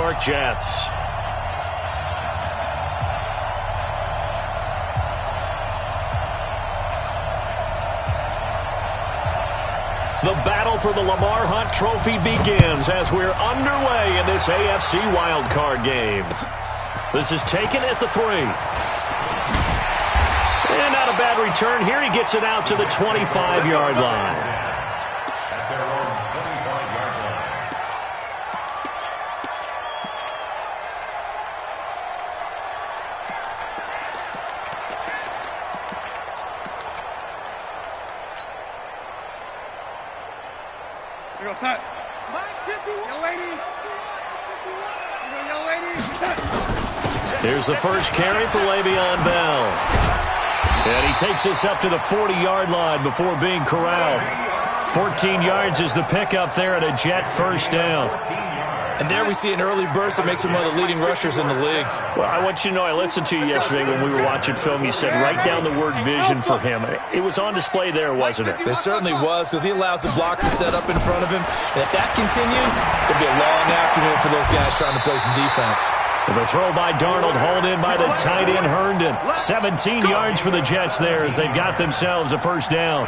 York Jets. The battle for the Lamar Hunt Trophy begins as we're underway in this AFC wildcard game. This is taken at the 3. And not a bad return here. He gets it out to the 25-yard line. Here's the first carry for Le'Veon Bell. And he takes us up to the 40-yard line before being corralled. 14 yards is the pickup there at a Jet first down. And there we see an early burst that makes him one of the leading rushers in the league. Well, I want you to know, I listened to you yesterday when we were watching film. You said write down the word vision for him. It was on display there, wasn't it? It certainly was, because he allows the blocks to set up in front of him. And if that continues, it'll be a long afternoon for those guys trying to play some defense. The throw by Darnold, hauled in by the tight end Herndon. 17 yards for the Jets there as they've got themselves a first down.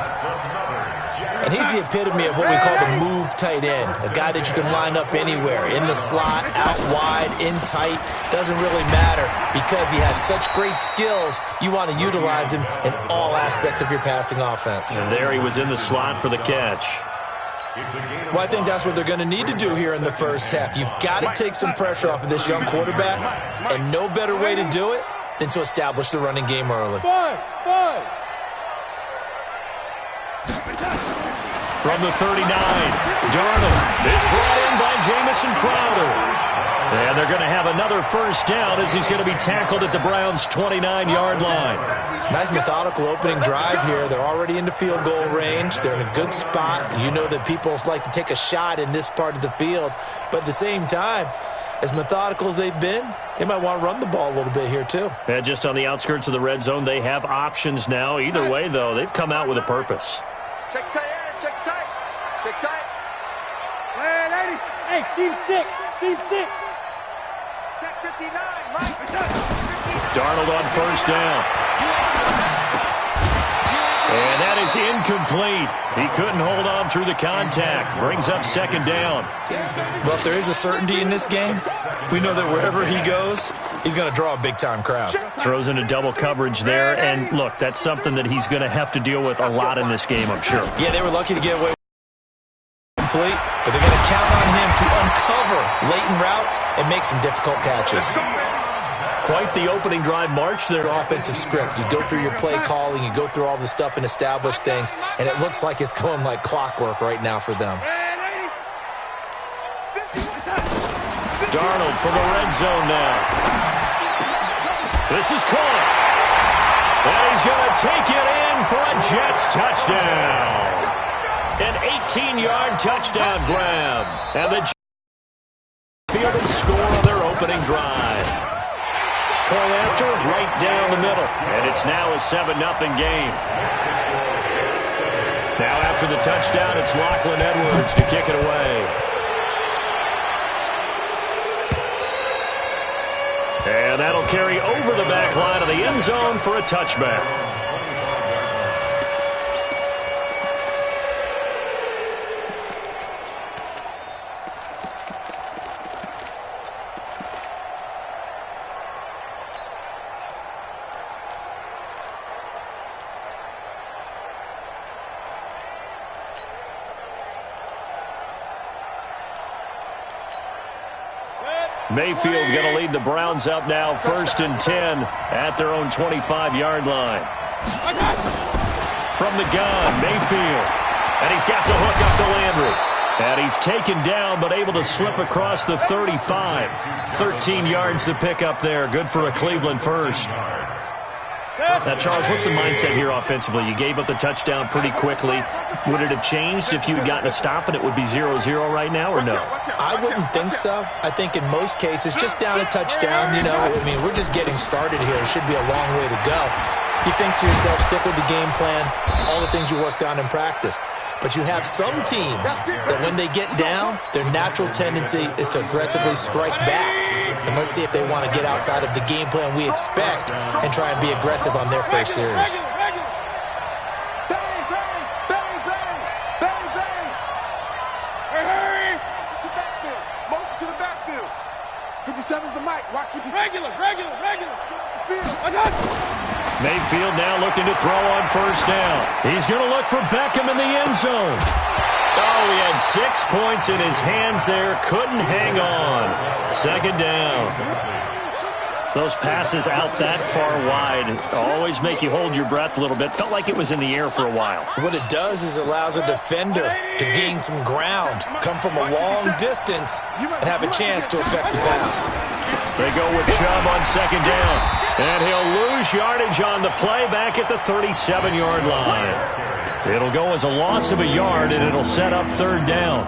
And he's the epitome of what we call the move tight end, a guy that you can line up anywhere, in the slot, out wide, in tight, doesn't really matter because he has such great skills. You want to utilize him in all aspects of your passing offense. And there he was in the slot for the catch. Well, I think that's what they're going to need to do here in the first half. You've got to take some pressure off of this young quarterback, and no better way to do it than to establish the running game early. From the 39, Darnold is brought in by Jamison Crowder. And they're going to have another first down as he's going to be tackled at the Browns' 29-yard line. Nice methodical opening drive here. They're already into field goal range. They're in a good spot. You know that people like to take a shot in this part of the field. But at the same time, as methodical as they've been, they might want to run the ball a little bit here too. And just on the outskirts of the red zone, they have options now. Either way, though, they've come out with a purpose. Check tight end, check tight. Check tight. Hey, Steve 6. Steve 6. Check 59, Mike. Darnold on first down. And that is incomplete. He couldn't hold on through the contact. Brings up second down. Well, if there is a certainty in this game, we know that wherever he goes, he's going to draw a big-time crowd. Throws into double coverage there. And, look, that's something that he's going to have to deal with a lot in this game, I'm sure. Yeah, they were lucky to get away with complete, but they're going to count on him to uncover latent routes and make some difficult catches. Quite the opening drive march there. Offensive script. You go through your play calling, you go through all the stuff and establish things, and it looks like it's going like clockwork right now for them. Darnold from the red zone now. This is caught. And he's going to take it in for a Jets touchdown. An 18-yard touchdown grab. And the Jets fielded score on their opening drive. Pull after, right down the middle. And it's now a 7-0 game. Now after the touchdown, it's Lachlan Edwards to kick it away. And that'll carry over the back line of the end zone for a touchback. Mayfield going to lead the Browns up now, 1st and 10 at their own 25-yard line. From the gun, Mayfield. And he's got the hook up to Landry. And he's taken down but able to slip across the 35. 13 yards to pick up there. Good for a Cleveland first. Now, Charles, what's the mindset here offensively? You gave up the touchdown pretty quickly. Would it have changed if you had gotten a stop and it would be 0-0 right now, or no? I wouldn't think so. I think in most cases, just down a touchdown, you know, I mean, we're just getting started here. It should be a long way to go. You think to yourself, stick with the game plan, all the things you worked on in practice. But you have some teams that when they get down, their natural tendency is to aggressively strike back. And let's see if they want to get outside of the game plan we expect and try and be aggressive on their first series. Mayfield now looking to throw on first down. He's going to look for Beckham in the end zone. Oh, he had 6 points in his hands there. Couldn't hang on. Second down. Those passes out that far wide always make you hold your breath a little bit. Felt like it was in the air for a while. What it does is it allows a defender to gain some ground, come from a long distance, and have a chance to affect the pass. They go with Chubb on second down. And he'll lose yardage on the play back at the 37-yard line. It'll go as a loss of a yard, and it'll set up third down.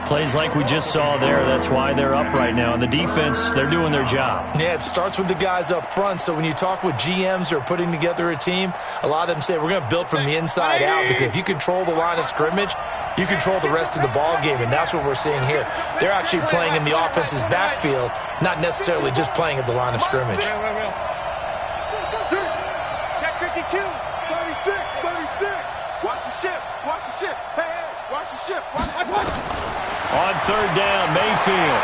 Plays like we just saw there. That's why they're up right now. And the defense, they're doing their job. Yeah, it starts with the guys up front. So when you talk with GMs who are putting together a team, a lot of them say we're going to build from the inside out, because if you control the line of scrimmage, you control the rest of the ball game, and that's what we're seeing here. They're actually playing in the offense's backfield, not necessarily just playing at the line of scrimmage. Check 52. 36. Watch the ship. Watch the ship. Hey, watch the ship. On third down, Mayfield.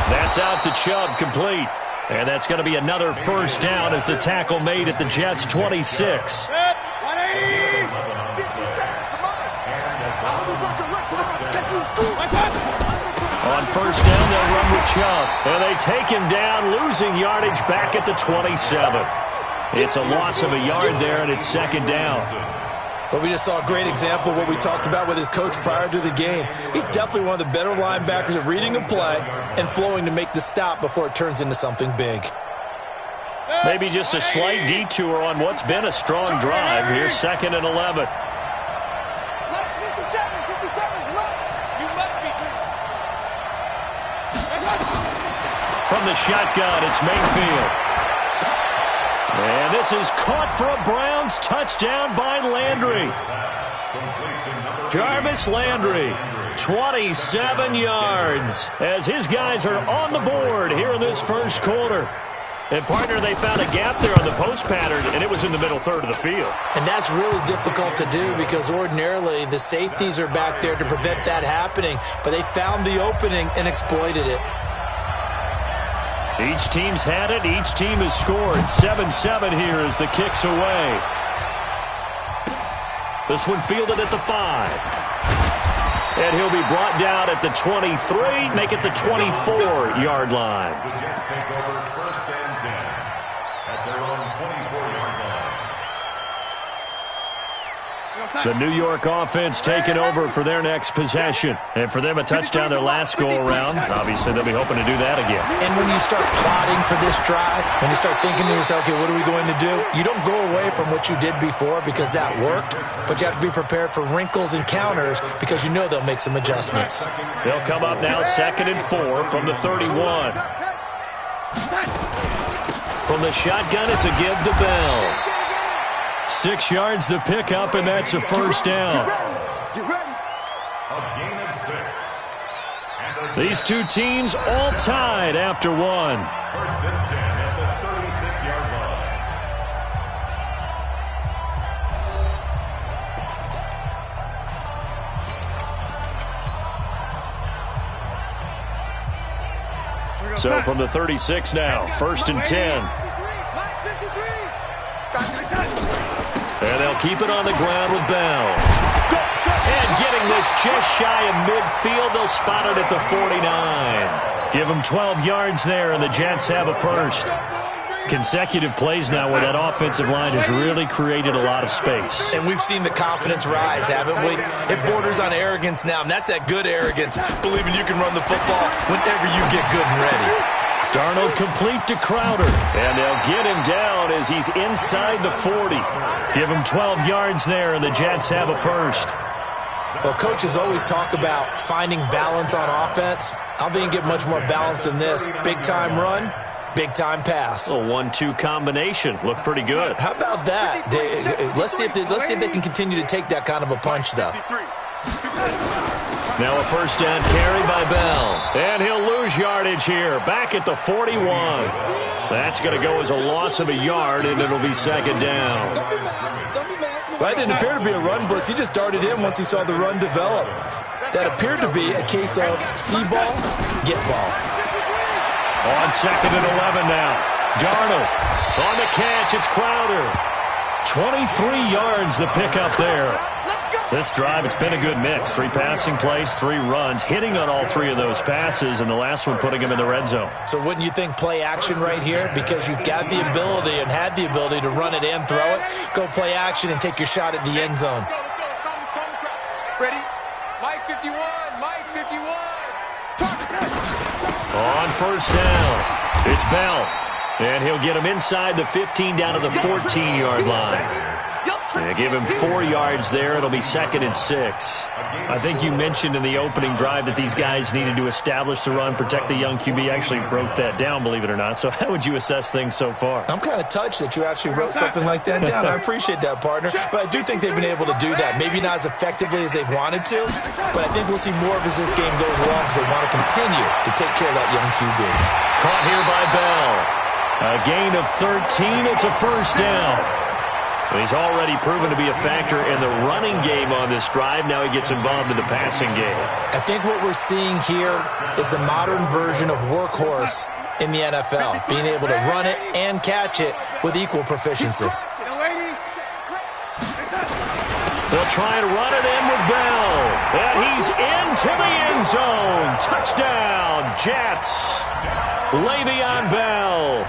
That's out to Chubb, complete. And that's going to be another first down as the tackle made at the Jets' 26. On first down, they'll run with Chubb. And they take him down, losing yardage back at the 27. It's a loss of a yard there, and it's second down. Well, we just saw a great example of what we talked about with his coach prior to the game. He's definitely one of the better linebackers at reading a play and flowing to make the stop before it turns into something big. Maybe just a slight detour on what's been a strong drive. Here's second and 11. From the shotgun, it's Mayfield. And this is caught for a Browns touchdown by Landry. Jarvis Landry, 27 yards, as his guys are on the board here in this first quarter. And, partner, they found a gap there on the post pattern, and it was in the middle third of the field. And that's really difficult to do, because ordinarily the safeties are back there to prevent that happening. But they found the opening and exploited it. Each team's had it. Each team has scored. 7-7 here as the kick's away. This one fielded at the 5. And he'll be brought down at the 23, make it the 24-yard line. The Jets take over first and 10 at their own 24-yard line. The New York offense taking over for their next possession. And for them, a touchdown their last go-around. Obviously, they'll be hoping to do that again. And when you start plotting for this drive, when you start thinking to yourself, okay, what are we going to do? You don't go away from what you did before because that worked, but you have to be prepared for wrinkles and counters because you know they'll make some adjustments. They'll come up now second and 4 from the 31. From the shotgun, it's a give to Bell. 6 yards the pickup, and that's a first down. A gain of 6. These two teams all tied after one. First and 10 at the 36-yard line. So from the 36 now, first and 10. And they'll keep it on the ground with Bell. And getting this just shy of midfield, they'll spot it at the 49. Give them 12 yards there, and the Jets have a first. Consecutive plays now where that offensive line has really created a lot of space. And we've seen the confidence rise, haven't we? It borders on arrogance now, and that's that good arrogance, believing you can run the football whenever you get good and ready. Darnold complete to Crowder, and they'll get him down as he's inside the 40. Give him 12 yards there, and the Jets have a first. Well, coaches always talk about finding balance on offense. I don't think you can get much more balance than this. Big-time run, Big-time pass. A 1-2 combination. Looked pretty good. How about that? Let's see if they can continue to take that kind of a punch, though. Now a first down carry by Bell. And he'll lose yardage here. Back at the 41. That's going to go as a loss of a yard, and it'll be second down. Well, that didn't appear to be a run blitz. He just darted in once he saw the run develop. That appeared to be a case of see ball, get ball. On second and 11 now. Darnold on the catch. It's Crowder. 23 yards the pickup there. This drive, it's been a good mix. 3 passing plays, 3 runs, hitting on all 3 of those passes, and the last one putting him in the red zone. So wouldn't you think play action right here? Because you've got the ability and had the ability to run it and throw it. Go play action and take your shot at the end zone. Ready? Mike 51, Mike 51. On first down, it's Bell. And he'll get him inside the 15 down to the 14-yard line. They give him 4 yards there. It'll be second and 6. I think you mentioned in the opening drive that these guys needed to establish the run, protect the young QB. I actually wrote that down, believe it or not. So how would you assess things so far? I'm kind of touched that you actually wrote something like that down. I appreciate that, partner. But I do think they've been able to do that. Maybe not as effectively as they've wanted to, but I think we'll see more of as this game goes along because they want to continue to take care of that young QB. Caught here by Bell. A gain of 13. It's a first down. He's already proven to be a factor in the running game on this drive. Now he gets involved in the passing game. I think what we're seeing here is the modern version of workhorse in the NFL, being able to run it and catch it with equal proficiency. They'll try and run it in with Bell. And he's into the end zone. Touchdown, Jets. Le'Veon Bell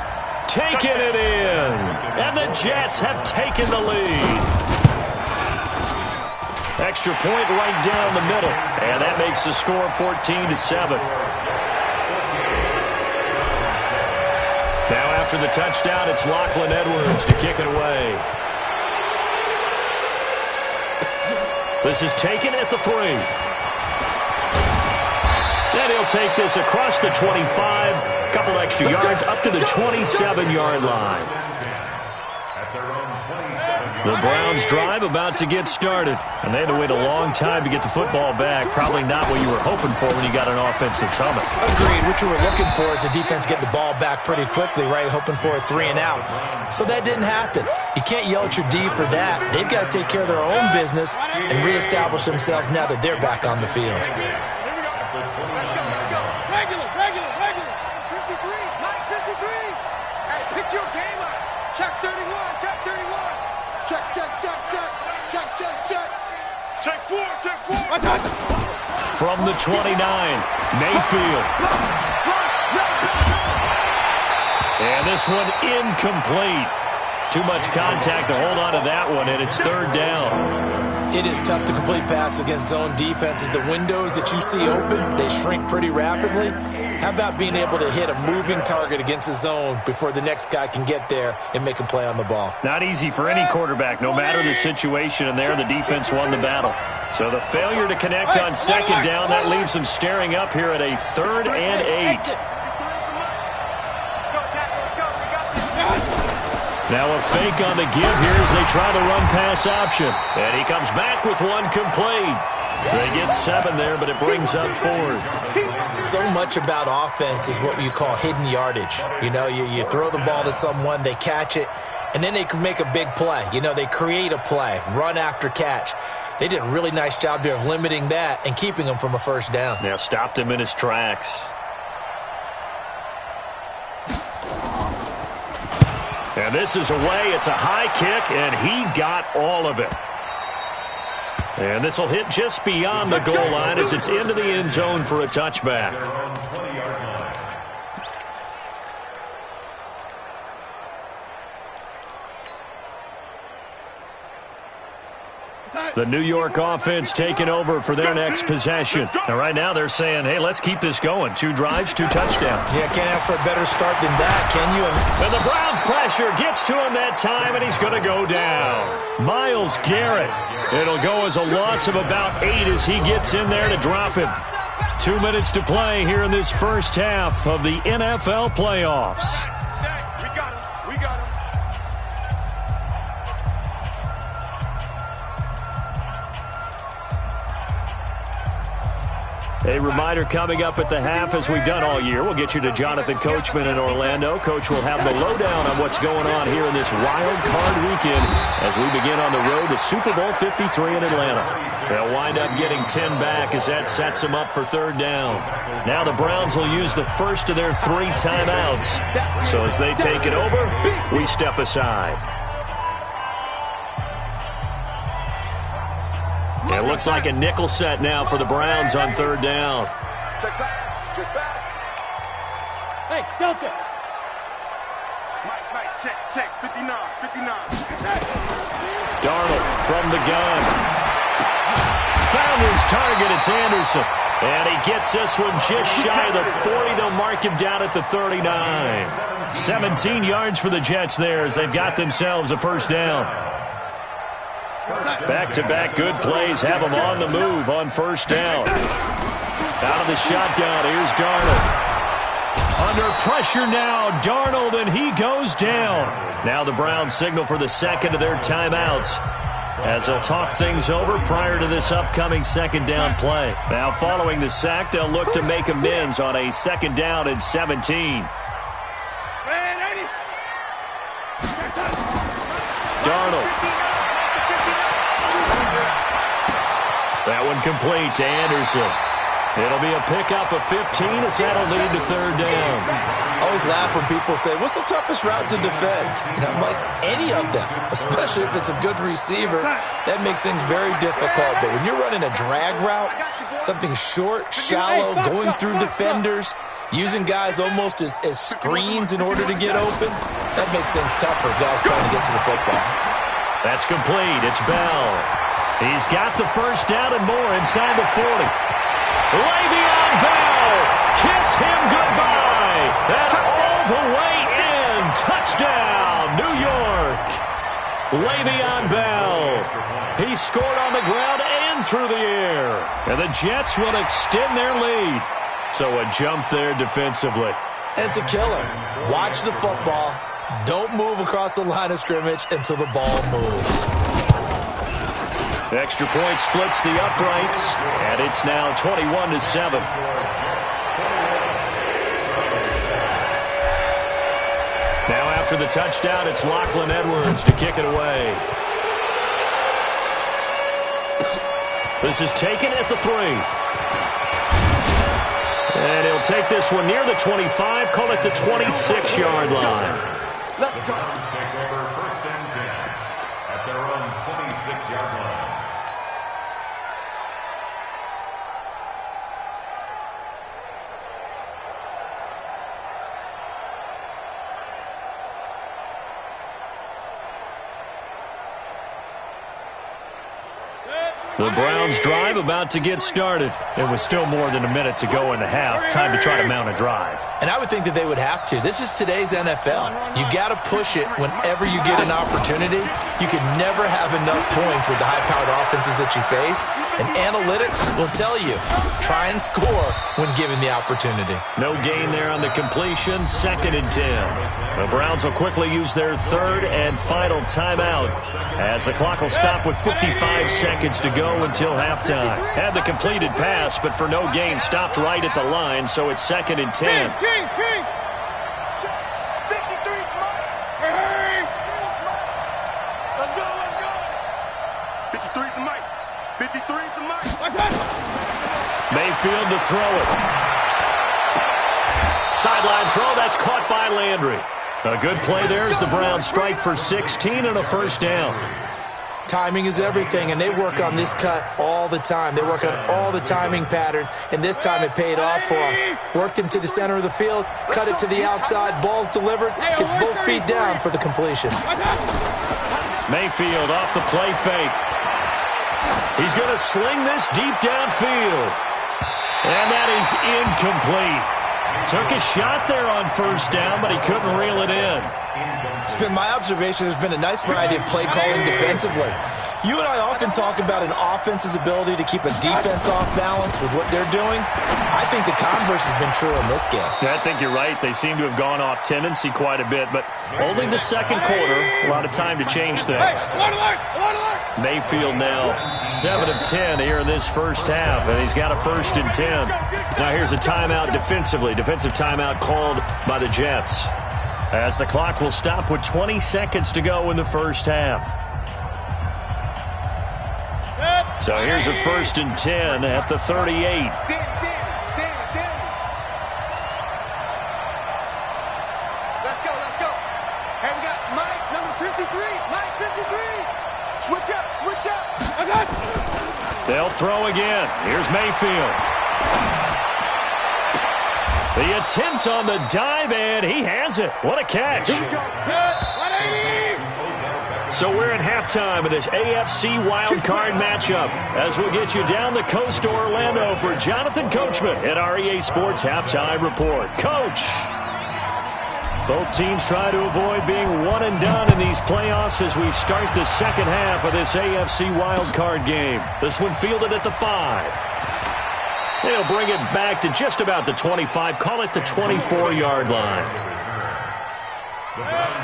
taking it in. And the Jets have taken the lead. Extra point right down the middle. And that makes the score 14-7. Now after the touchdown, it's Lachlan Edwards to kick it away. This is taken at the 3. And he'll take this across the 25. Couple extra yards up to the 27-yard line. The Browns drive about to get started. And they had to wait a long time to get the football back. Probably not what you were hoping for when you got an offense that's humming. Agreed. What you were looking for is the defense get the ball back pretty quickly, right? Hoping for a 3 and out. So that didn't happen. You can't yell at your D for that. They've got to take care of their own business and reestablish themselves now that they're back on the field. From the 29, Mayfield. And this one incomplete. Too much contact to hold on to that one, and it's third down. It is tough to complete passes against zone defenses. The windows that you see open, they shrink pretty rapidly. How about being able to hit a moving target against a zone before the next guy can get there and make a play on the ball? Not easy for any quarterback, no matter the situation, and there the defense won the battle. So the failure to connect on second down, that leaves them staring up here at a 3rd and 8. Now a fake on the give here as they try the run-pass option. And he comes back with one complete. They get 7 there, but it brings up 4th. So much about offense is what you call hidden yardage. You know, you throw the ball to someone, they catch it, and then they can make a big play. You know, they create a play, run after catch. They did a really nice job there of limiting that and keeping him from a first down. Yeah, stopped him in his tracks. And this is away. It's a high kick, and he got all of it. And this will hit just beyond the goal line as it's into the end zone for a touchback. The New York offense taking over for their next possession. And right now they're saying, hey, let's keep this going. 2 drives, 2 touchdowns. Yeah, can't ask for a better start than that, can you? And the Browns pressure gets to him that time, and he's going to go down. Myles Garrett. It'll go as a loss of about 8 as he gets in there to drop him. 2 minutes to play here in this first half of the NFL playoffs. We got him. We got him. A reminder coming up at the half, as we've done all year. We'll get you to Jonathan Coachman in Orlando. Coach will have the lowdown on what's going on here in this wild card weekend as we begin on the road to Super Bowl 53 in Atlanta. They'll wind up getting 10 back as that sets them up for third down. Now the Browns will use the first of their 3 timeouts. So as they take it over, we step aside. It looks like a nickel set now for the Browns on third down. Check back. Check back. Hey, Delta. Mike, check. 59. Darnold from the gun. Found his target. It's Anderson. And he gets this one just shy of the 40. They'll mark him down at the 39. 17 yards for the Jets there as they've got themselves a first down. Back-to-back good plays have them on the move on first down. Out of the shotgun, here's Darnold. Under pressure now, Darnold, and he goes down. Now the Browns signal for the second of their timeouts as they'll talk things over prior to this upcoming second down play. Now following the sack, they'll look to make amends on a second down and 17. Darnold. That one complete to Anderson. It'll be a pickup of 15 as that'll lead to third down. I always laugh when people say, what's the toughest route to defend? And I'm like, any of them, especially if it's a good receiver. That makes things very difficult. But when you're running a drag route, something short, shallow, going through defenders, using guys almost as screens in order to get open, that makes things tough for guys trying to get to the football. That's complete. It's Bell. He's got the first down and more inside the 40. Le'Veon Bell, kiss him goodbye. And all the way in. Touchdown, New York. Le'Veon Bell. He scored on the ground and through the air. And the Jets will extend their lead. So a jump there defensively. And it's a killer. Watch the football. Don't move across the line of scrimmage until the ball moves. Extra point splits the uprights, and it's now 21-7. Now after the touchdown, it's Lachlan Edwards to kick it away. This is taken at the 3. And he'll take this one near the 25, call it the 26-yard line. Let's go. Take over first and 10 at their own 26-yard line. The Browns drive about to get started. It was still more than a minute to go in the half. Time to try to mount a drive. And I would think that they would have to. This is today's NFL. You got to push it whenever you get an opportunity. You can never have enough points with the high-powered offenses that you face. And analytics will tell you, try and score when given the opportunity. No gain there on the completion. 2nd and 10. The Browns will quickly use their third and final timeout as the clock will stop with 55 seconds to go until halftime. Had the completed pass, but for no gain, stopped right at the line, so it's 2nd and 10. King. 53 Hey. Let's go. 53 the mic. 53 the mic. Mayfield to throw it. Sideline throw, that's caught by Landry. A good play there as the Browns strike for 16 and a first down. Timing is everything, and they work on this cut all the time. They work on all the timing patterns, and this time it paid off for him. Worked him to the center of the field, cut it to the outside, ball's delivered, gets both feet down for the completion. Mayfield off the play fake. He's going to sling this deep downfield. And that is incomplete. Took a shot there on first down, but he couldn't reel it in. It's been my observation there's been a nice variety of play calling defensively. You and I often talk about an offense's ability to keep a defense off balance with what they're doing. I think the converse has been true in this game. Yeah, I think you're right. They seem to have gone off tendency quite a bit, but only the second quarter, a lot of time to change things. Mayfield now 7 of 10 here in this first half, and he's got a 1st and 10. Now here's a timeout defensively. Defensive timeout called by the Jets, as the clock will stop with 20 seconds to go in the first half. So here's a 1st and 10 at the 38. Let's go. And we got Mike, number 53. Mike, 53. Switch up. I got you. They'll throw again. Here's Mayfield. The attempt on the dive, and he has it. What a catch. Here we go. 180. So we're at halftime of this AFC wildcard matchup as we'll get you down the coast to Orlando for Jonathan Coachman at our EA Sports Halftime Report. Coach! Both teams try to avoid being one and done in these playoffs as we start the second half of this AFC wildcard game. This one fielded at the 5. They'll bring it back to just about the 25, call it the 24-yard line.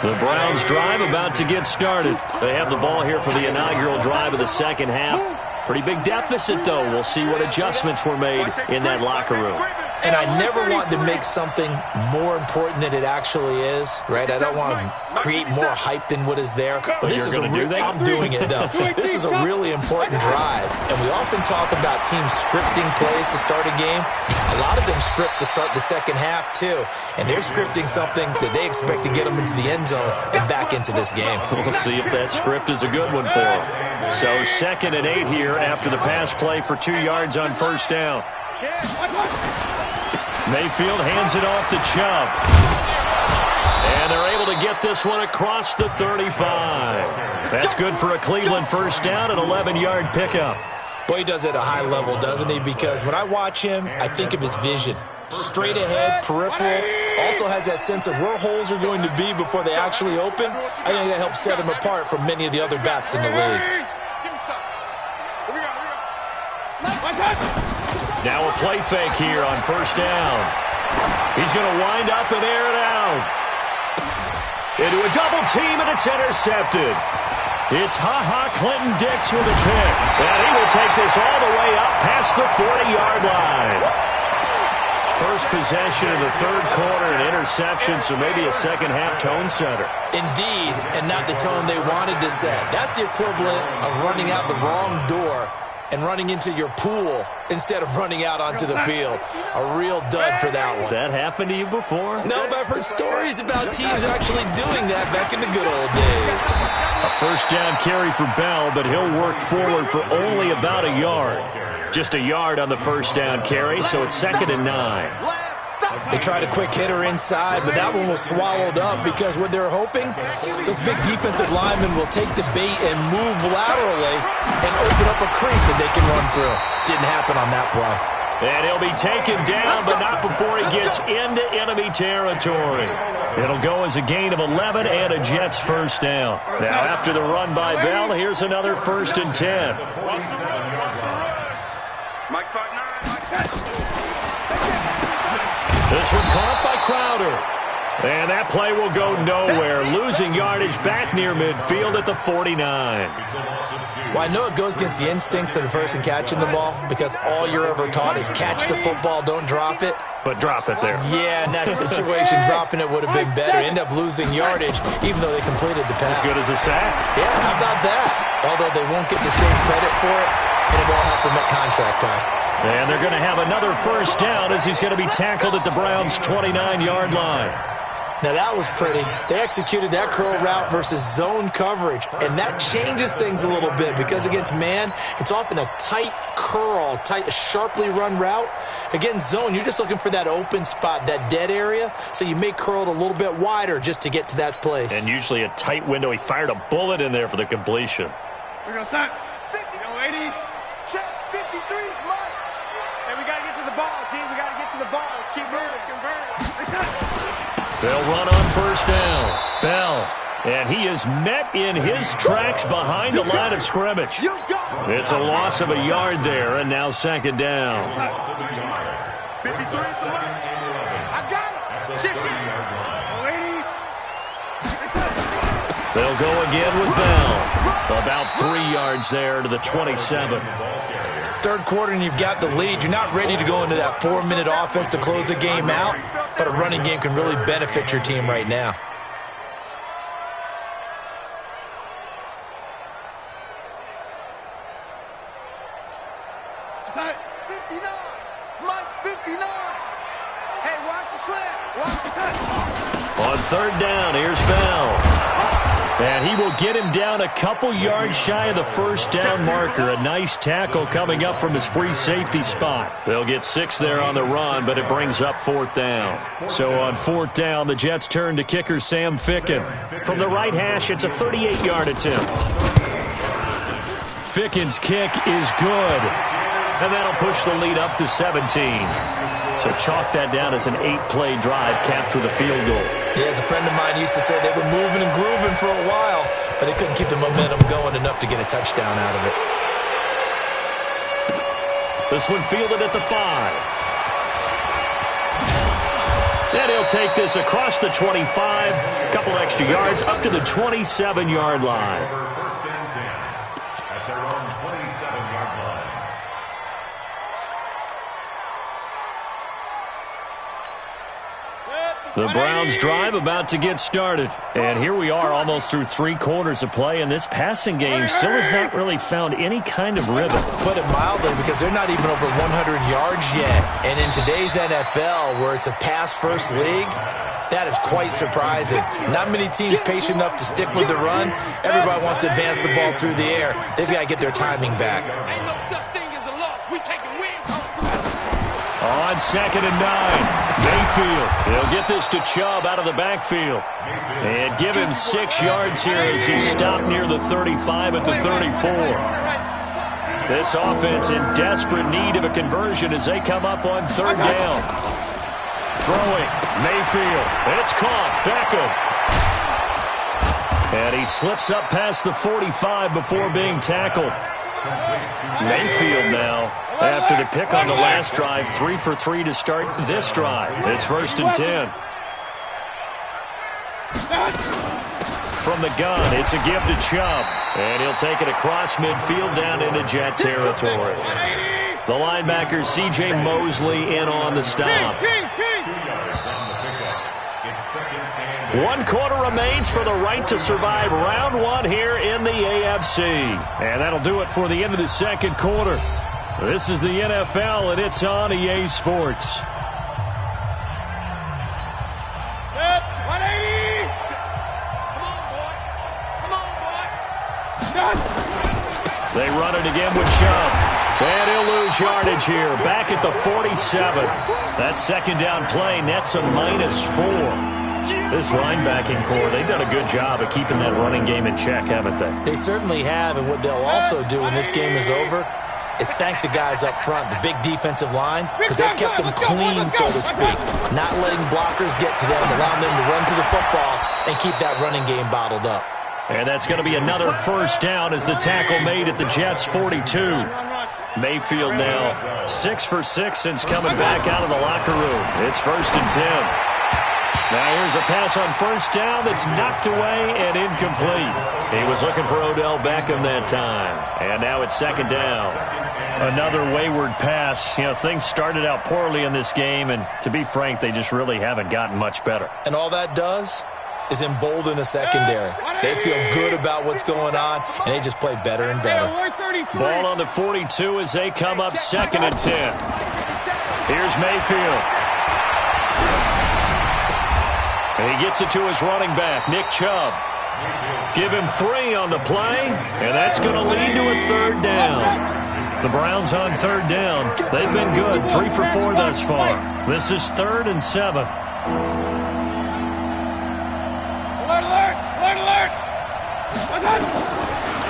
The Browns drive about to get started. They have the ball here for the inaugural drive of the second half. Pretty big deficit, though. We'll see what adjustments were made in that locker room. And I never want to make something more important than it actually is, right? I don't want to create more hype than what is there. But this is I'm doing it, though. This is a really important drive. And we often talk about teams scripting plays to start a game. A lot of them script to start the second half, too. And they're scripting something that they expect to get them into the end zone and back into this game. We'll see if that script is a good one for them. So 2nd and 8 here after the pass play for 2 yards on 1st down. Mayfield hands it off to Chubb. And they're able to get this one across the 35. That's good for a Cleveland 1st down, an 11-yard pickup. Boy, he does it at a high level, doesn't he? Because when I watch him, I think of his vision. Straight ahead, peripheral. Also has that sense of where holes are going to be before they actually open. I think that helps set him apart from many of the other bats in the league. Now a play fake here on 1st down. He's going to wind up and air it out. Into a double team, and it's intercepted. It's Ha-Ha Clinton-Dix with a pick. And he will take this all the way up past the 40-yard line. First possession of the 3rd quarter, an interception, so maybe a second-half tone setter. Indeed, and not the tone they wanted to set. That's the equivalent of running out the wrong door and running into your pool instead of running out onto the field. A real dud for that one. Has that happened to you before? No, but I've heard stories about teams actually doing that back in the good old days. A 1st down carry for Bell, but he'll work forward for only about a yard. Just a yard on the 1st down carry, so it's 2nd and 9. They tried a quick hitter inside, but that one was swallowed up because what they're hoping, those big defensive linemen will take the bait and move laterally and open up a crease that they can run through. Didn't happen on that play. And he'll be taken down, but not before he gets into enemy territory. It'll go as a gain of 11 and a Jets 1st down. Now after the run by Bell, here's another 1st and 10. Mike 5'9", This one caught by Crowder. And that play will go nowhere. Losing yardage back near midfield at the 49. Well, I know it goes against the instincts of the person catching the ball because all you're ever taught is catch the football, don't drop it. But drop it there. Yeah, in that situation, dropping it would have been better. End up losing yardage, even though they completed the pass. As good as a sack. Yeah, how about that? Although they won't get the same credit for it, and it won't help them at contract time. And they're going to have another 1st down as he's going to be tackled at the Browns' 29-yard line. Now, that was pretty. They executed that curl route versus zone coverage, and that changes things a little bit because against man, it's often a tight curl, tight, sharply run route. Against zone, you're just looking for that open spot, that dead area, so you may curl it a little bit wider just to get to that place. And usually a tight window. He fired a bullet in there for the completion. We're going to start. 50, 80. Check, 53 is mine. And we got to get to the ball, team. We got to get to the ball. Let's keep moving. They'll run on 1st down. Bell And he is met in his tracks behind the line of scrimmage. It's a loss of a yard there, and now second down. 53, somebody. I got him. Shit. They'll go again with Bell. About 3 yards there to the 27. Third quarter and you've got the lead. You're not ready to go into that 4-minute offense to close the game out, but a running game can really benefit your team right now. On third down, here's Bell. And he will get him down a couple yards shy of the first down marker. A nice tackle coming up from his free safety spot. They'll get 6 there on the run, but it brings up fourth down. So on fourth down, the Jets turn to kicker Sam Ficken. From the right hash, it's a 38-yard attempt. Ficken's kick is good. And that'll push the lead up to 17. So chalk that down as an 8-play drive capped with a field goal. Yeah, as a friend of mine used to say, they were moving and grooving for a while, but they couldn't keep the momentum going enough to get a touchdown out of it. This one fielded at the 5. And he'll take this across the 25, a couple extra yards up to the 27-yard line. First and 10 at their own 27-yard line. The Browns drive about to get started. And here we are almost through 3 quarters of play, and this passing game still has not really found any kind of rhythm. Put it mildly, because they're not even over 100 yards yet. And in today's NFL, where it's a pass-first league, that is quite surprising. Not many teams patient enough to stick with the run. Everybody wants to advance the ball through the air. They've got to get their timing back. Ain't no such thing as a loss. We taking wins. On second and 9, Mayfield. He'll get this to Chubb out of the backfield. And give him 6 yards here as he's stopped near the 35 at the 34. This offense in desperate need of a conversion as they come up on third down. Throwing, Mayfield. It's caught. Beckham. And he slips up past the 45 before being tackled. Mayfield now, after the pick on the last drive, 3 for 3 to start this drive. It's first and 10. From the gun, it's a give to Chubb. And he'll take it across midfield down into Jet territory. The linebacker, C.J. Mosley, in on the stop. 2 yards on the pickup. It's second and 1 quarter remains for the right to survive round 1 here in the AFC. And that'll do it for the end of the second quarter. This is the NFL, and it's on EA Sports. 180! Come on, boy. They run it again with Chubb. And he'll lose yardage here. Back at the 47. That second down play nets a -4. This linebacking core, they've done a good job of keeping that running game in check, haven't they? They certainly have, and what they'll also do when this game is over is thank the guys up front, the big defensive line, because they've kept them clean, so to speak. Not letting blockers get to them, allowing them to run to the football and keep that running game bottled up. And that's going to be another first down as the tackle made at the Jets' 42. Mayfield now 6 for 6 since coming back out of the locker room. It's first and 10. Now here's a pass on first down that's knocked away and incomplete. He was looking for Odell Beckham that time. And now it's second down. Another wayward pass. You know, things started out poorly in this game, and to be frank, they just really haven't gotten much better. And all that does is embolden a secondary. They feel good about what's going on, and they just play better and better. Ball on the 42 as they come up second and 10. Here's Mayfield. And he gets it to his running back, Nick Chubb. Give him 3 on the play, and that's going to lead to a third down. The Browns on third down. They've been good, 3 for 4 thus far. This is 3rd and 7. Alert! Alert!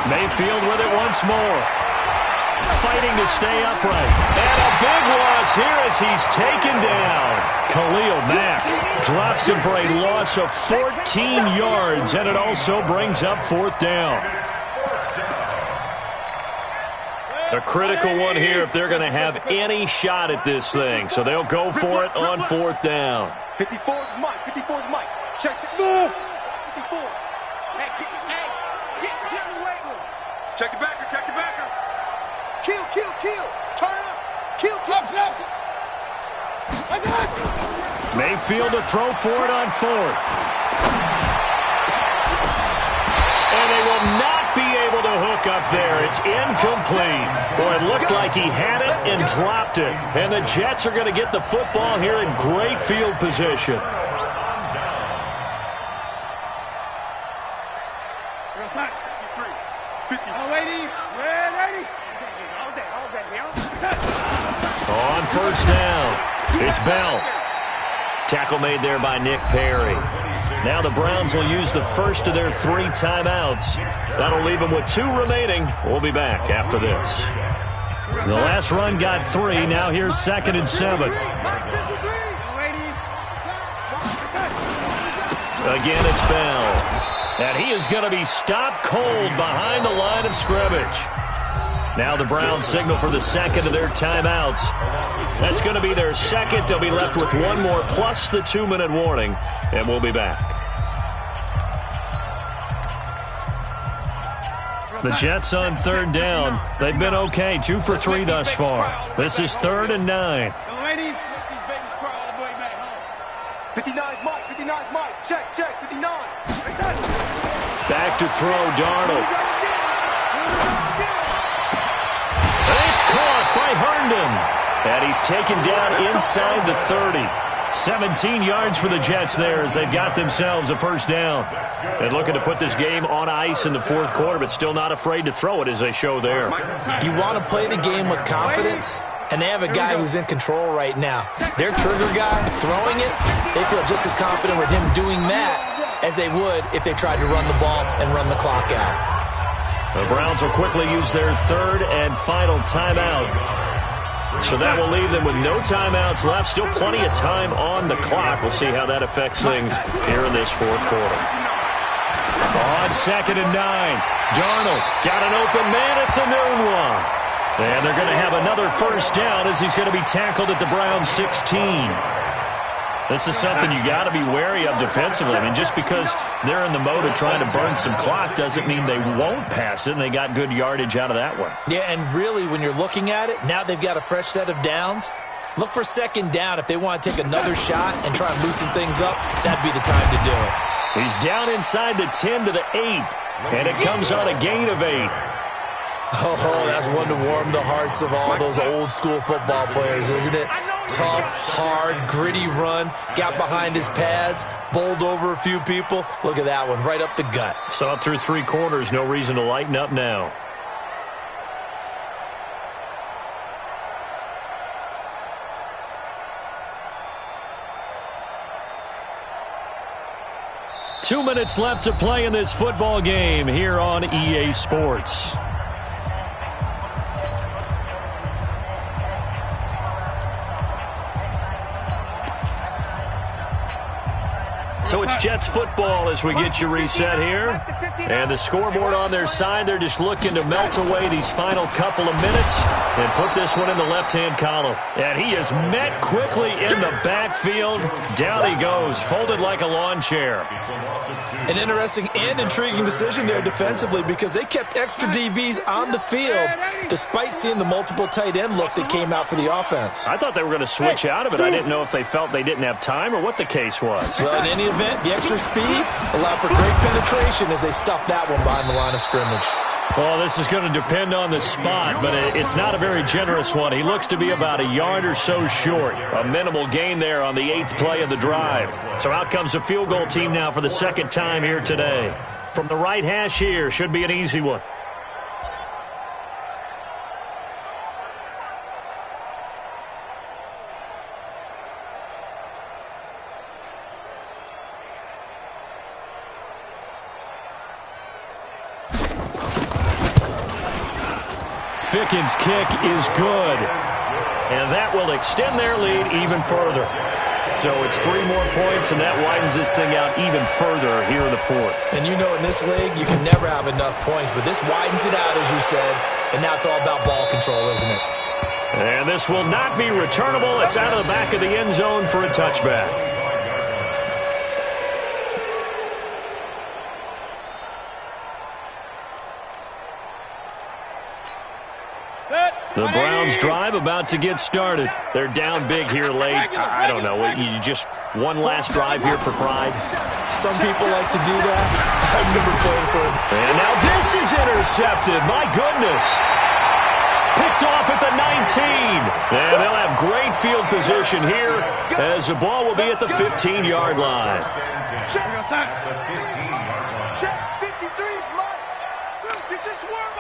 Mayfield with it once more. fighting to stay upright. And a big loss here as he's taken down. Khalil Mack drops him for a loss of 14 yards, and it also brings up 4th down. A critical one here if they're going to have any shot at this thing. So they'll go for it on 4th down. 54 is Mike. 54 is Mike. Check. 54. Hey, get in the weight room. Check the backer. Check the backer. Kill. Turn it up. Kill. Mayfield to throw for it on 4th. And they will not be able to hook up there. It's incomplete. Well, it looked like he had it and dropped it. And the Jets are going to get the football here in great field position. On 1st down, it's Bell. Tackle made there by Nick Perry. Now the Browns will use the first of their 3 timeouts. That'll leave them with 2 remaining. We'll be back after this. The last run got 3. Now here's 2nd and 7. Again, it's Bell. And he is going to be stopped cold behind the line of scrimmage. Now the Browns signal for the 2nd of their timeouts. That's going to be their 2nd. They'll be left with 1 more plus the 2-minute warning. And we'll be back. The Jets on 3rd down. They've been okay. 2 for 3 thus far. This is 3rd and 9. 59's Mike. 59's Mike. Check. 59. Back to throw, Darnold. It's caught by Herndon. And he's taken down inside the 30. 17 yards for the Jets there as they've got themselves a 1st down. And looking to put this game on ice in the 4th quarter, but still not afraid to throw it as they show there. You want to play the game with confidence, and they have a guy who's in control right now. Their trigger guy, throwing it, they feel just as confident with him doing that as they would if they tried to run the ball and run the clock out. The Browns will quickly use their 3rd and final timeout. So that will leave them with no timeouts left. Still plenty of time on the clock. We'll see how that affects things here in this 4th quarter. On 2nd and 9. Darnold got an open man. It's a noon one. And they're going to have another 1st down as he's going to be tackled at the Browns 16. This is something you got to be wary of defensively. I mean, just because they're in the mode of trying to burn some clock doesn't mean they won't pass it, and they got good yardage out of that one. Yeah, and really, when you're looking at it, now they've got a fresh set of downs. Look for 2nd down. If they want to take another shot and try and loosen things up, that'd be the time to do it. He's down inside the 10 to the 8, and it comes on a gain of 8. Oh, that's one to warm the hearts of all those old-school football players, isn't it? Tough, hard, gritty run, got behind his pads, bowled over a few people. Look at that one, right up the gut. So up through 3 quarters, no reason to lighten up now. Two minutes left to play in this football game here on EA Sports. So it's Jets football as we get you reset here. And the scoreboard on their side, they're just looking to melt away these final couple of minutes and put this one in the left-hand column. And he is met quickly in the backfield. Down he goes, folded like a lawn chair. An interesting and intriguing decision there defensively because they kept extra DBs on the field despite seeing the multiple tight end look that came out for the offense. I thought they were going to switch out of it. I didn't know if they felt they didn't have time or what the case was. Well, in any event, the extra speed allowed for great penetration as they stuffed that one behind the line of scrimmage. Well, this is going to depend on the spot, but it's not a very generous one. He looks to be about a yard or so short. A minimal gain there on the 8th play of the drive. So out comes the field goal team now for the 2nd time here today. From the right hash here, should be an easy one. Ficken's kick is good. And that will extend their lead even further. So it's 3 more points, and that widens this thing out even further here in the fourth. And you know in this league, you can never have enough points, but this widens it out, as you said, and now it's all about ball control, isn't it? And this will not be returnable. It's out of the back of the end zone for a touchback. The Browns drive about to get started. They're down big here late. I don't know. You just one last drive here for pride. Some people like to do that. I've never played for them. And now this is intercepted. My goodness. Picked off at the 19. And they'll have great field position here as the ball will be at the 15-yard line. Check. 53's mine. You just swerve.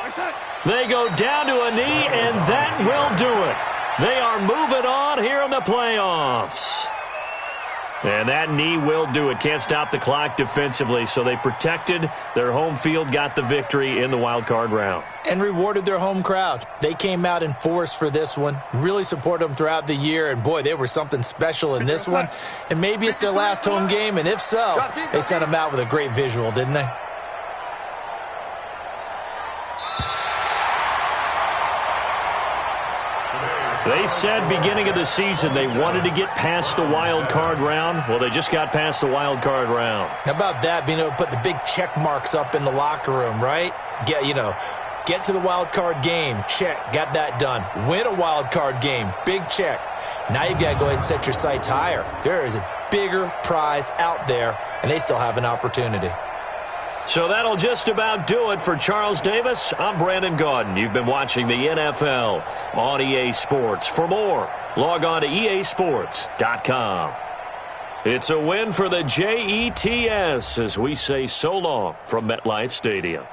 They go down to a knee, and that will do it. They are moving on here in the playoffs. And that knee will do it. Can't stop the clock defensively, so they protected their home field, got the victory in the wild card round. And rewarded their home crowd. They came out in force for this one, really supported them throughout the year, and boy, they were something special in this one. And maybe it's their last home game, and if so, they sent them out with a great visual, didn't they? They said beginning of the season they wanted to get past the wild card round. Well, they just got past the wild card round. How about that, being able to put the big check marks up in the locker room, right? Get to the wild card game, check, got that done. Win a wild card game, big check. Now you've got to go ahead and set your sights higher. There is a bigger prize out there, and they still have an opportunity. So that'll just about do it for Charles Davis. I'm Brandon Gaudin. You've been watching the NFL on EA Sports. For more, log on to easports.com. It's a win for the Jets as we say so long from MetLife Stadium.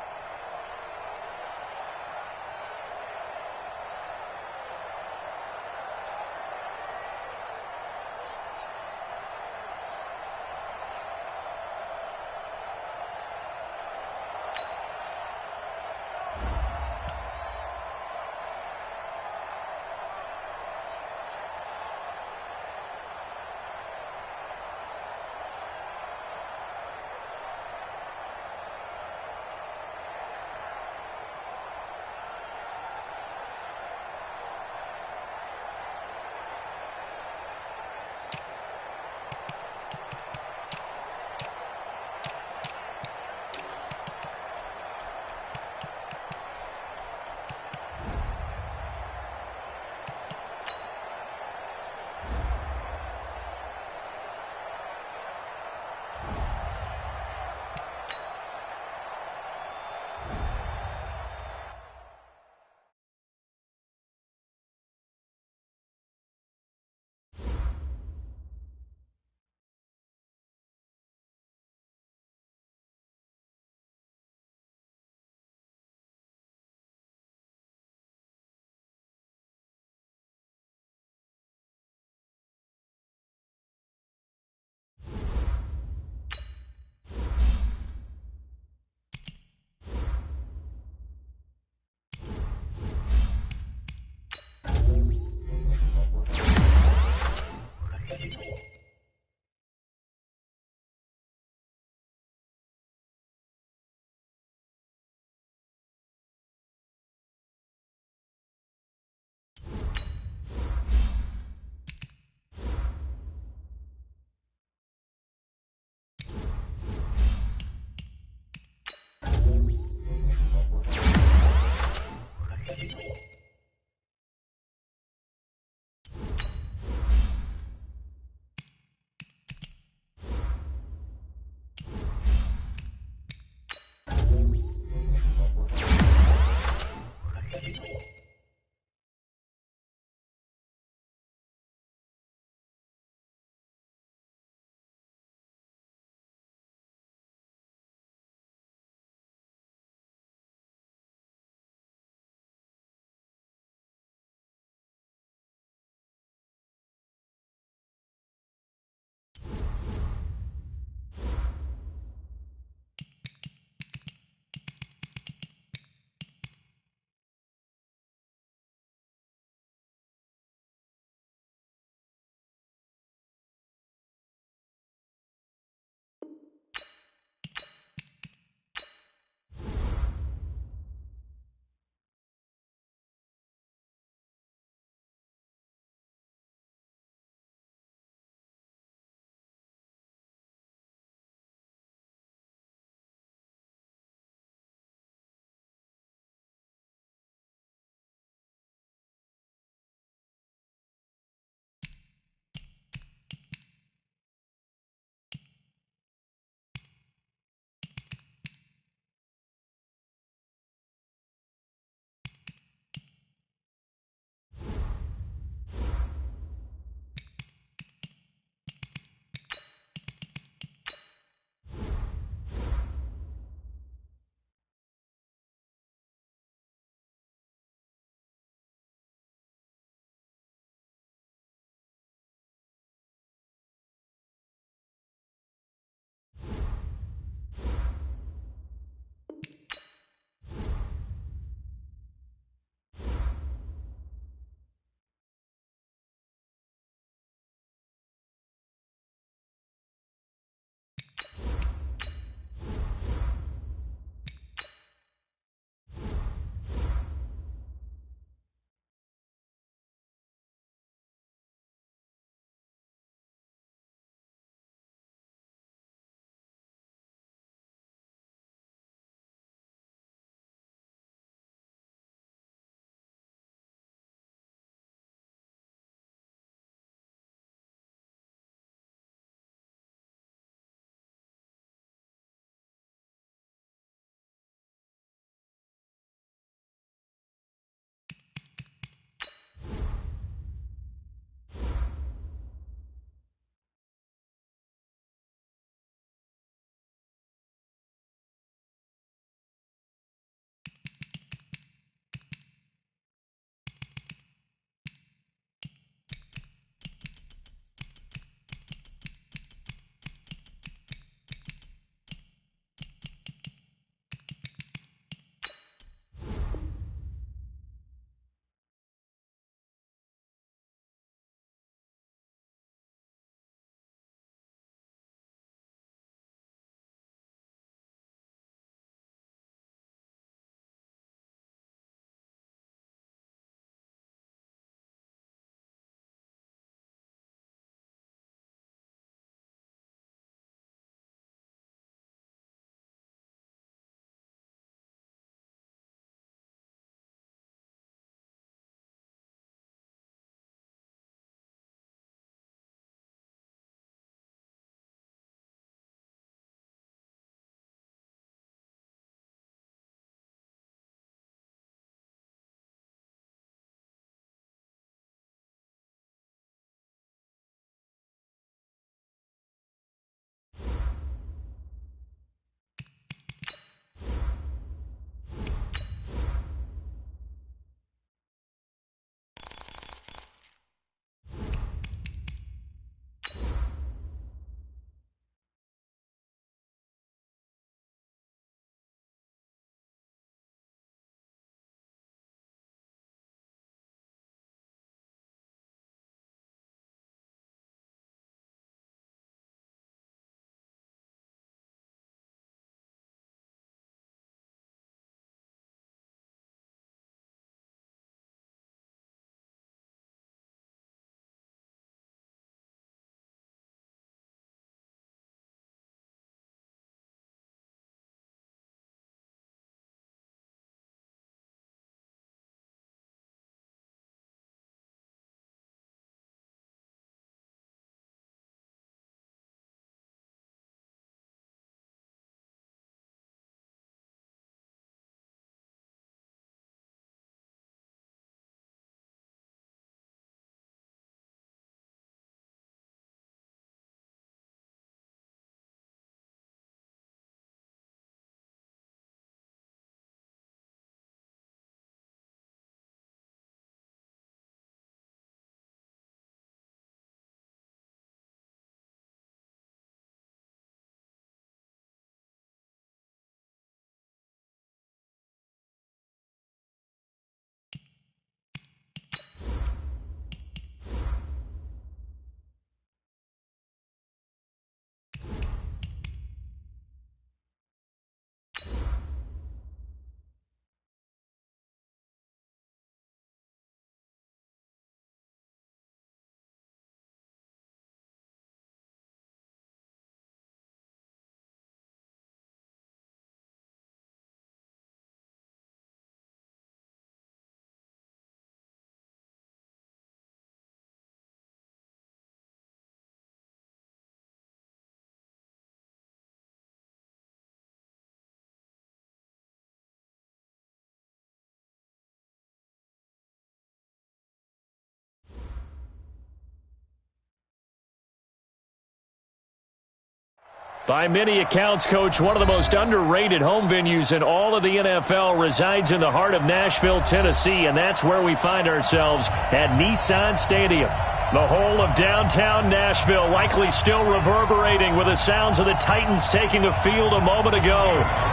By many accounts, Coach, one of the most underrated home venues in all of the NFL resides in the heart of Nashville, Tennessee, and that's where we find ourselves at Nissan Stadium. The whole of downtown Nashville likely still reverberating with the sounds of the Titans taking the field a moment ago.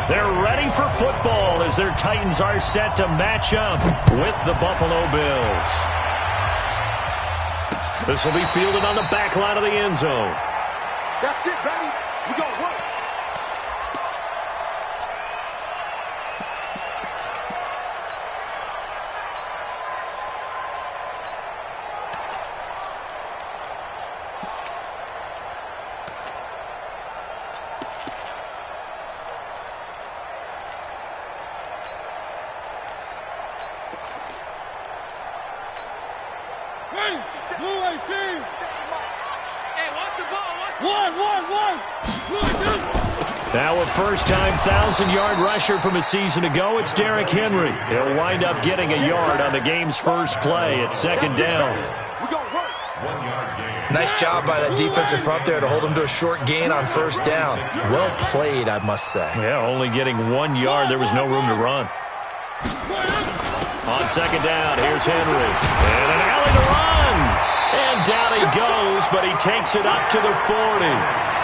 They're ready for football as their Titans are set to match up with the Buffalo Bills. This will be fielded on the back line of the end zone. That's it, baby. We gonna work. Blue 18. Hey, watch the ball. One. Blue 18. Now a first-time 1,000-yard rusher from a season ago, it's Derrick Henry. He'll wind up getting a yard on the game's first play at second down. We gonna work. 1 yard gain. Nice job by that defensive front there to hold him to a short gain on first down. Well played, I must say. Yeah, only getting 1 yard. There was no room to run. On second down, here's Henry. And an alley to run. And down he goes, but he takes it up to the 40.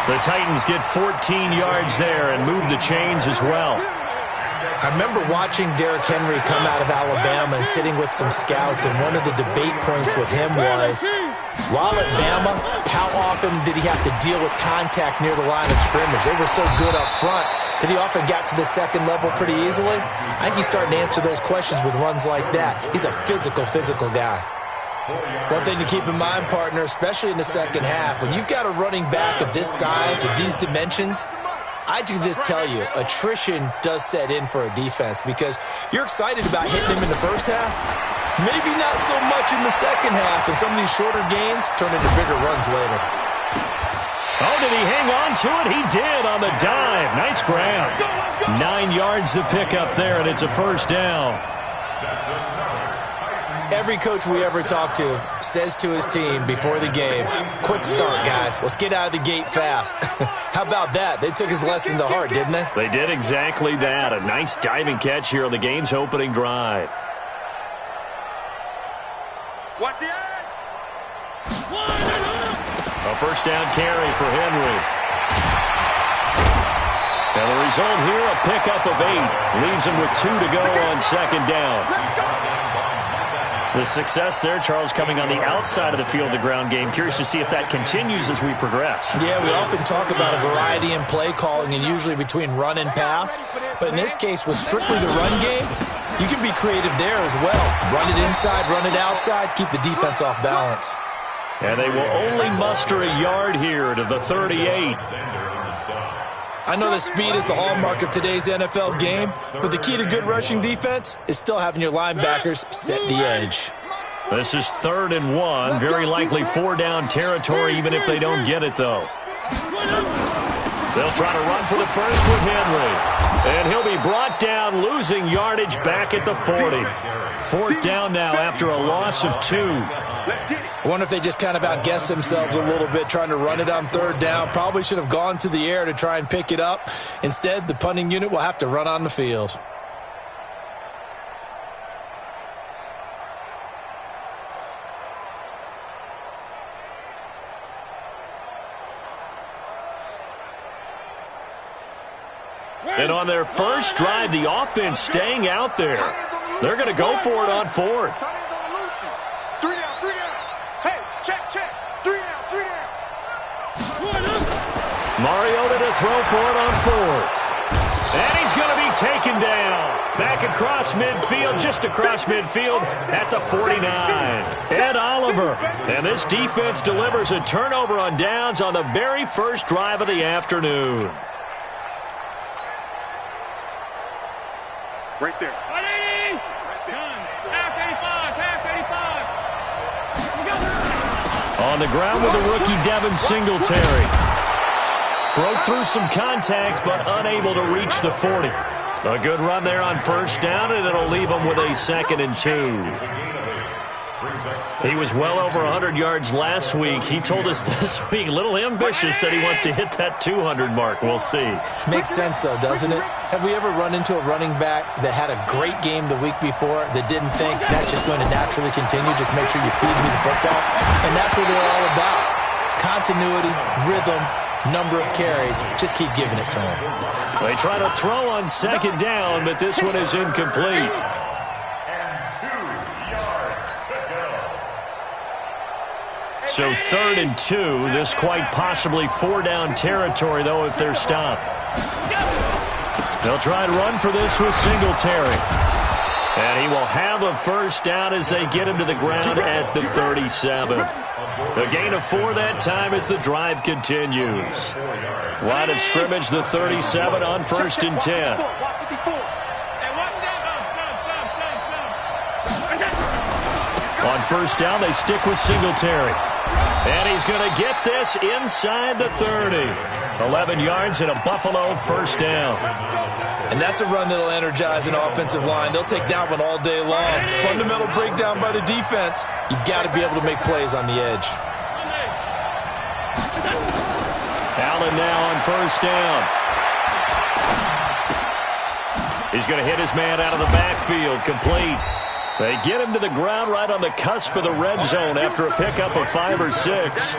The Titans get 14 yards there and move the chains as well. I remember watching Derrick Henry come out of Alabama and sitting with some scouts, and one of the debate points with him was, while at Bama, how often did he have to deal with contact near the line of scrimmage? They were so good up front that he often got to the second level pretty easily. I think he's starting to answer those questions with runs like that. He's a physical guy. One thing to keep in mind, partner, especially in the second half, when you've got a running back of this size, of these dimensions, I can just tell you, attrition does set in for a defense because you're excited about hitting him in the first half. Maybe not so much in the second half, and some of these shorter gains turn into bigger runs later. Oh, did he hang on to it? He did on the dive. Nice grab. 9 yards to pick up there, and it's a first down. Every coach we ever talk to says to his team before the game, quick start, guys. Let's get out of the gate fast. How about that? They took his lesson to heart, didn't they? They did exactly that. A nice diving catch here on the game's opening drive. Watch the edge. A first down carry for Henry. And the result here, a pickup of 8. Leaves him with 2 to go on second down. Let's go. The success there, Charles, coming on the outside of the field, the ground game. Curious to see if that continues as we progress. Yeah, we often talk about a variety in play calling and usually between run and pass. But in this case, with strictly the run game, you can be creative there as well. Run it inside, run it outside, keep the defense off balance. And they will only muster a yard here to the 38. I know that speed is the hallmark of today's NFL game, but the key to good rushing defense is still having your linebackers set the edge. This is 3rd and 1. Very likely 4-down territory, even if they don't get it, though. They'll try to run for the first with Henry. And he'll be brought down, losing yardage back at the 40. 4th down now after a loss of 2. I wonder if they just kind of outguessed themselves a little bit trying to run it on 3rd down. Probably should have gone to the air to try and pick it up. Instead, the punting unit will have to run on the field. And on their first drive, the offense staying out there. They're going to go for it on 4th. 3 down. Hey, check. 3 down. Mariota to throw for it on 4th. And he's going to be taken down. Back across midfield, just across midfield at the 49. Ed Oliver. And this defense delivers a turnover on downs on the very first drive of the afternoon. Right there. Ready? Done. Half 85. On the ground with the rookie Devin Singletary. Broke through some contact, but unable to reach the 40. A good run there on first down, and it'll leave them with a 2nd and 2. He was well over 100 yards last week. He told us this week, a little ambitious, said he wants to hit that 200 mark. We'll see. Makes sense, though, doesn't it? Have we ever run into a running back that had a great game the week before that didn't think that's just going to naturally continue? Just make sure you feed me the football. And that's what they're all about. Continuity, rhythm, number of carries. Just keep giving it to him. They try to throw on second down, but this one is incomplete. So 3rd and 2. This quite possibly 4-down territory, though, if they're stopped. They'll try and run for this with Singletary. And he will have a first down as they get him to the ground at the 37. A gain of 4 that time as the drive continues. Line of scrimmage, the 37 on 1st and 10. On 1st down, they stick with Singletary. And he's going to get this inside the 30. 11 yards and a Buffalo first down. And that's a run that'll energize an offensive line. They'll take that one all day long. Fundamental breakdown by the defense. You've got to be able to make plays on the edge. Allen now on 1st down. He's going to hit his man out of the backfield, complete. They get him to the ground right on the cusp of the red zone after a pickup of 5 or 6.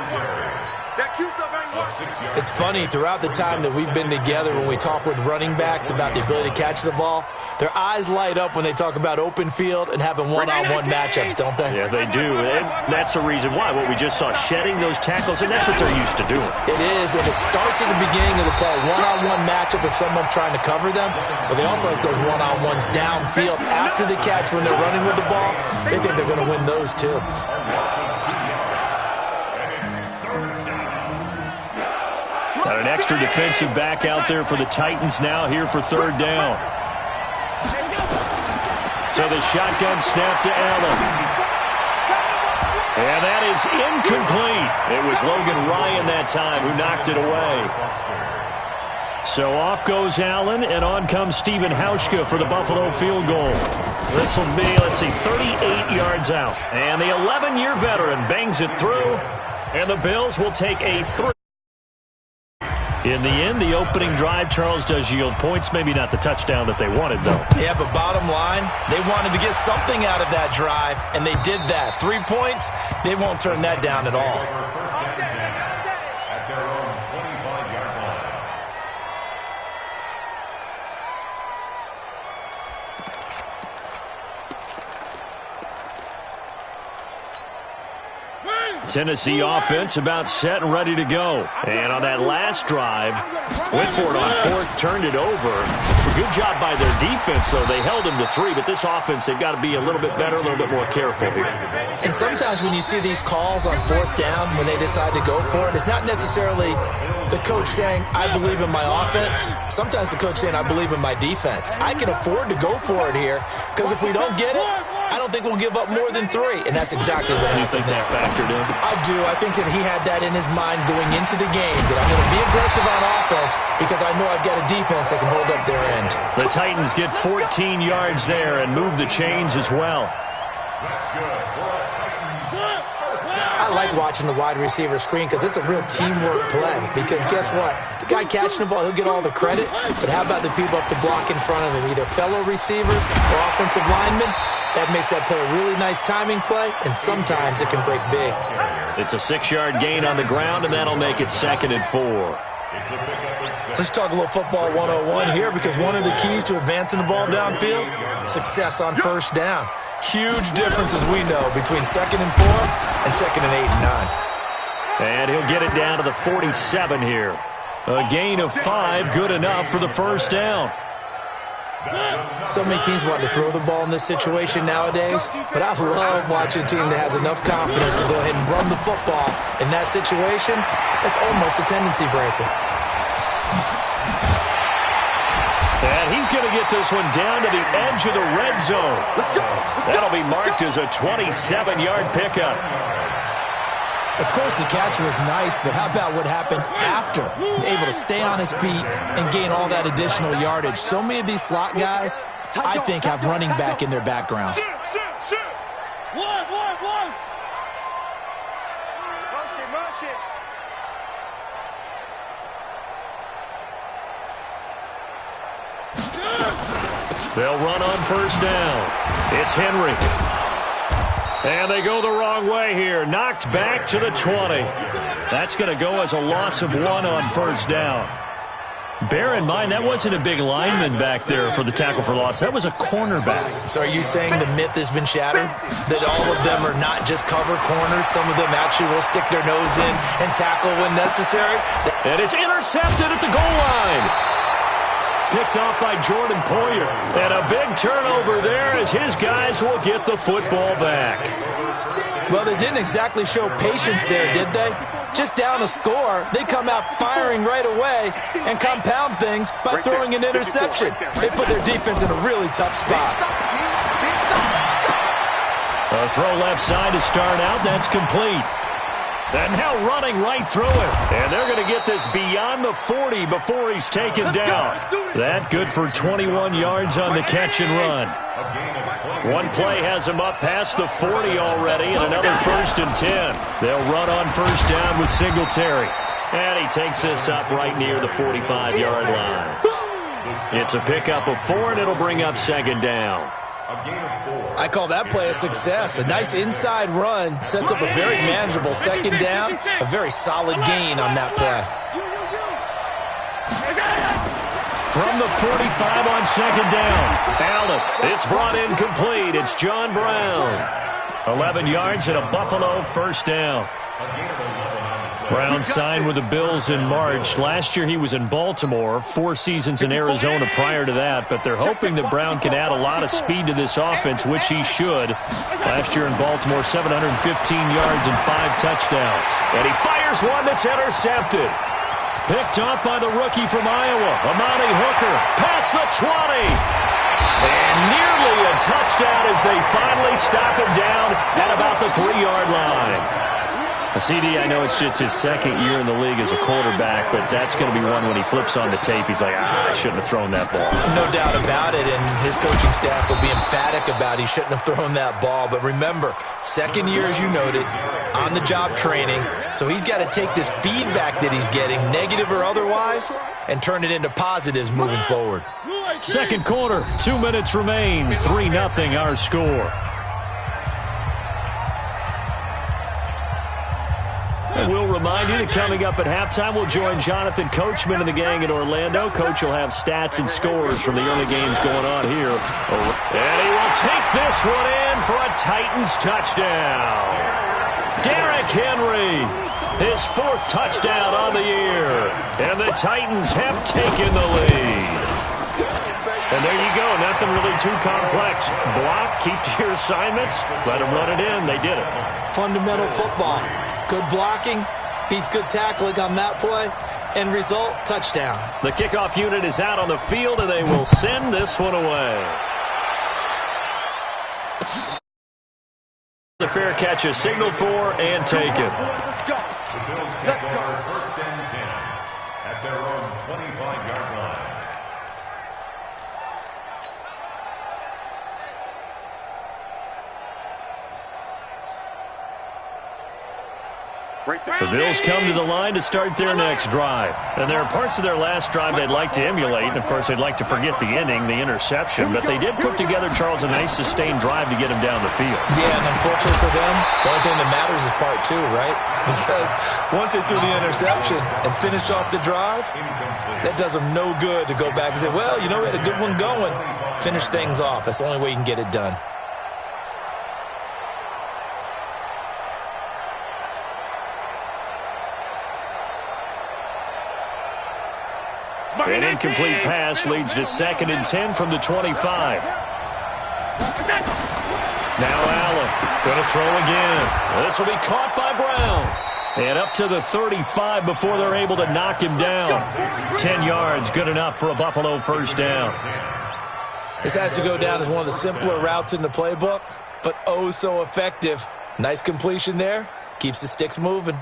It's funny, throughout the time that we've been together, when we talk with running backs about the ability to catch the ball, their eyes light up when they talk about open field and having one-on-one matchups, don't they? Yeah, they do. And that's the reason why. What we just saw, shedding those tackles, and that's what they're used to doing. It is, and it starts at the beginning of the play. One-on-one matchup if someone's trying to cover them, but they also like those one-on-ones downfield after the catch when they're running with the ball. They think they're going to win those, too. Got an extra defensive back out there for the Titans now here for 3rd down. So the shotgun snap to Allen. And that is incomplete. It was Logan Ryan that time who knocked it away. So off goes Allen, and on comes Stephen Hauschka for the Buffalo field goal. This will be, 38 yards out. And the 11-year veteran bangs it through, and the Bills will take a 3. In the end, the opening drive, Charles, does yield points. Maybe not the touchdown that they wanted, though. Yeah, but bottom line, they wanted to get something out of that drive, and they did that. 3 points, they won't turn that down at all. At their own 25-yard line. Tennessee offense about set and ready to go. And on that last drive, went for it on 4th, turned it over. Good job by their defense, though. They held him to 3, but this offense, they've got to be a little bit better, a little bit more careful here. And sometimes when you see these calls on 4th down, when they decide to go for it, it's not necessarily the coach saying, I believe in my offense. Sometimes the coach saying, I believe in my defense. I can afford to go for it here, because if we don't get it, I don't think we'll give up more than 3. And that's exactly what happened. Do you think that factored in? I do. I think that he had that in his mind going into the game, that I'm going to be aggressive on offense because I know I've got a defense that can hold up their end. The Titans get 14 yards there and move the chains as well. That's good for a Titans first down. I like watching the wide receiver screen because it's a real teamwork play. Because guess what? The guy catching the ball, he'll get all the credit, but how about the people have to block in front of him, either fellow receivers or offensive linemen? That makes that play a really nice timing play, and sometimes it can break big. It's a 6-yard gain on the ground, and that'll make it 2nd and 4. Let's talk a little football 101 here, because one of the keys to advancing the ball downfield, success on 1st down. Huge difference, as we know, between 2nd and 4 and 2nd and 8 and 9. And he'll get it down to the 47 here. A gain of 5, good enough for the first down. So many teams want to throw the ball in this situation nowadays, but I love watching a team that has enough confidence to go ahead and run the football. In that situation, it's almost a tendency breaker. And he's going to get this one down to the edge of the red zone. That'll be marked as a 27-yard pickup. Of course, the catch was nice, but how about what happened after? Able to stay on his feet and gain all that additional yardage. So many of these slot guys, I think, have running back in their background. One. They'll run on first down. It's Henry. And they go the wrong way here. Knocked back to the 20. That's going to go as a loss of 1 on first down. Bear in mind, that wasn't a big lineman back there for the tackle for loss. That was a cornerback. So are you saying the myth has been shattered? That all of them are not just cover corners? Some of them actually will stick their nose in and tackle when necessary? And it's intercepted at the goal line. Picked off by Jordan Poyer. And a big turnover there as his guys will get the football back. Well, they didn't exactly show patience there, did they? Just down a score, they come out firing right away and compound things by throwing an interception. They put their defense in a really tough spot. A throw left side to start out. That's complete. And now running right through it. And they're going to get this beyond the 40 before he's taken down. That good for 21 yards on the catch and run. One play has him up past the 40 already, and another 1st and 10. They'll run on first down with Singletary. And he takes this up right near the 45-yard line. It's a pickup of 4, and it'll bring up 2nd down. I call that play a success. A nice inside run sets up a very manageable 2nd down. A very solid gain on that play. From the 45 on 2nd down. Allen, it's brought in complete. It's John Brown. 11 yards and a Buffalo 1st down. Brown signed with the Bills in March. Last year he was in Baltimore, 4 seasons in Arizona prior to that, but they're hoping that Brown can add a lot of speed to this offense, which he should. Last year in Baltimore, 715 yards and 5 touchdowns. And he fires one that's intercepted. Picked off by the rookie from Iowa, Amani Hooker, past the 20. And nearly a touchdown as they finally stop him down at about the 3-yard line. CD, I know it's just his 2nd year in the league as a quarterback, but that's going to be one when he flips on the tape. He's like, I shouldn't have thrown that ball. No doubt about it, and his coaching staff will be emphatic about he shouldn't have thrown that ball. But remember, 2nd year, as you noted, on-the-job training, so he's got to take this feedback that he's getting, negative or otherwise, and turn it into positives moving forward. 2nd quarter, 2 minutes remain, 3-0 our score. And we'll remind you that coming up at halftime, we'll join Jonathan Coachman and the gang in Orlando. Coach will have stats and scores from the early games going on here. And he will take this one in for a Titans touchdown. Derrick Henry, his 4th touchdown on the year. And the Titans have taken the lead. And there you go, nothing really too complex. Block, keep to your assignments, let them run it in. They did it. Fundamental football. Good blocking, beats good tackling on that play, end result, touchdown. The kickoff unit is out on the field, and they will send this one away. The fair catch is signaled for and taken. Let's go. The Bills take over 1st and 10 at their own 25-yard line. The Bills come to the line to start their next drive. And there are parts of their last drive they'd like to emulate. And, of course, they'd like to forget the ending, the interception. But they did put together, Charles, a nice sustained drive to get him down the field. Yeah, and unfortunately for them, the only thing that matters is part 2, right? Because once they threw the interception and finished off the drive, that does them no good to go back and say, well, you know, we had a good one going. Finish things off. That's the only way you can get it done. An incomplete pass leads to 2nd and 10 from the 25. Now Allen going to throw again. This will be caught by Brown. And up to the 35 before they're able to knock him down. 10 yards, good enough for a Buffalo 1st down. This has to go down as one of the simpler routes in the playbook, but oh so effective. Nice completion there. Keeps the sticks moving.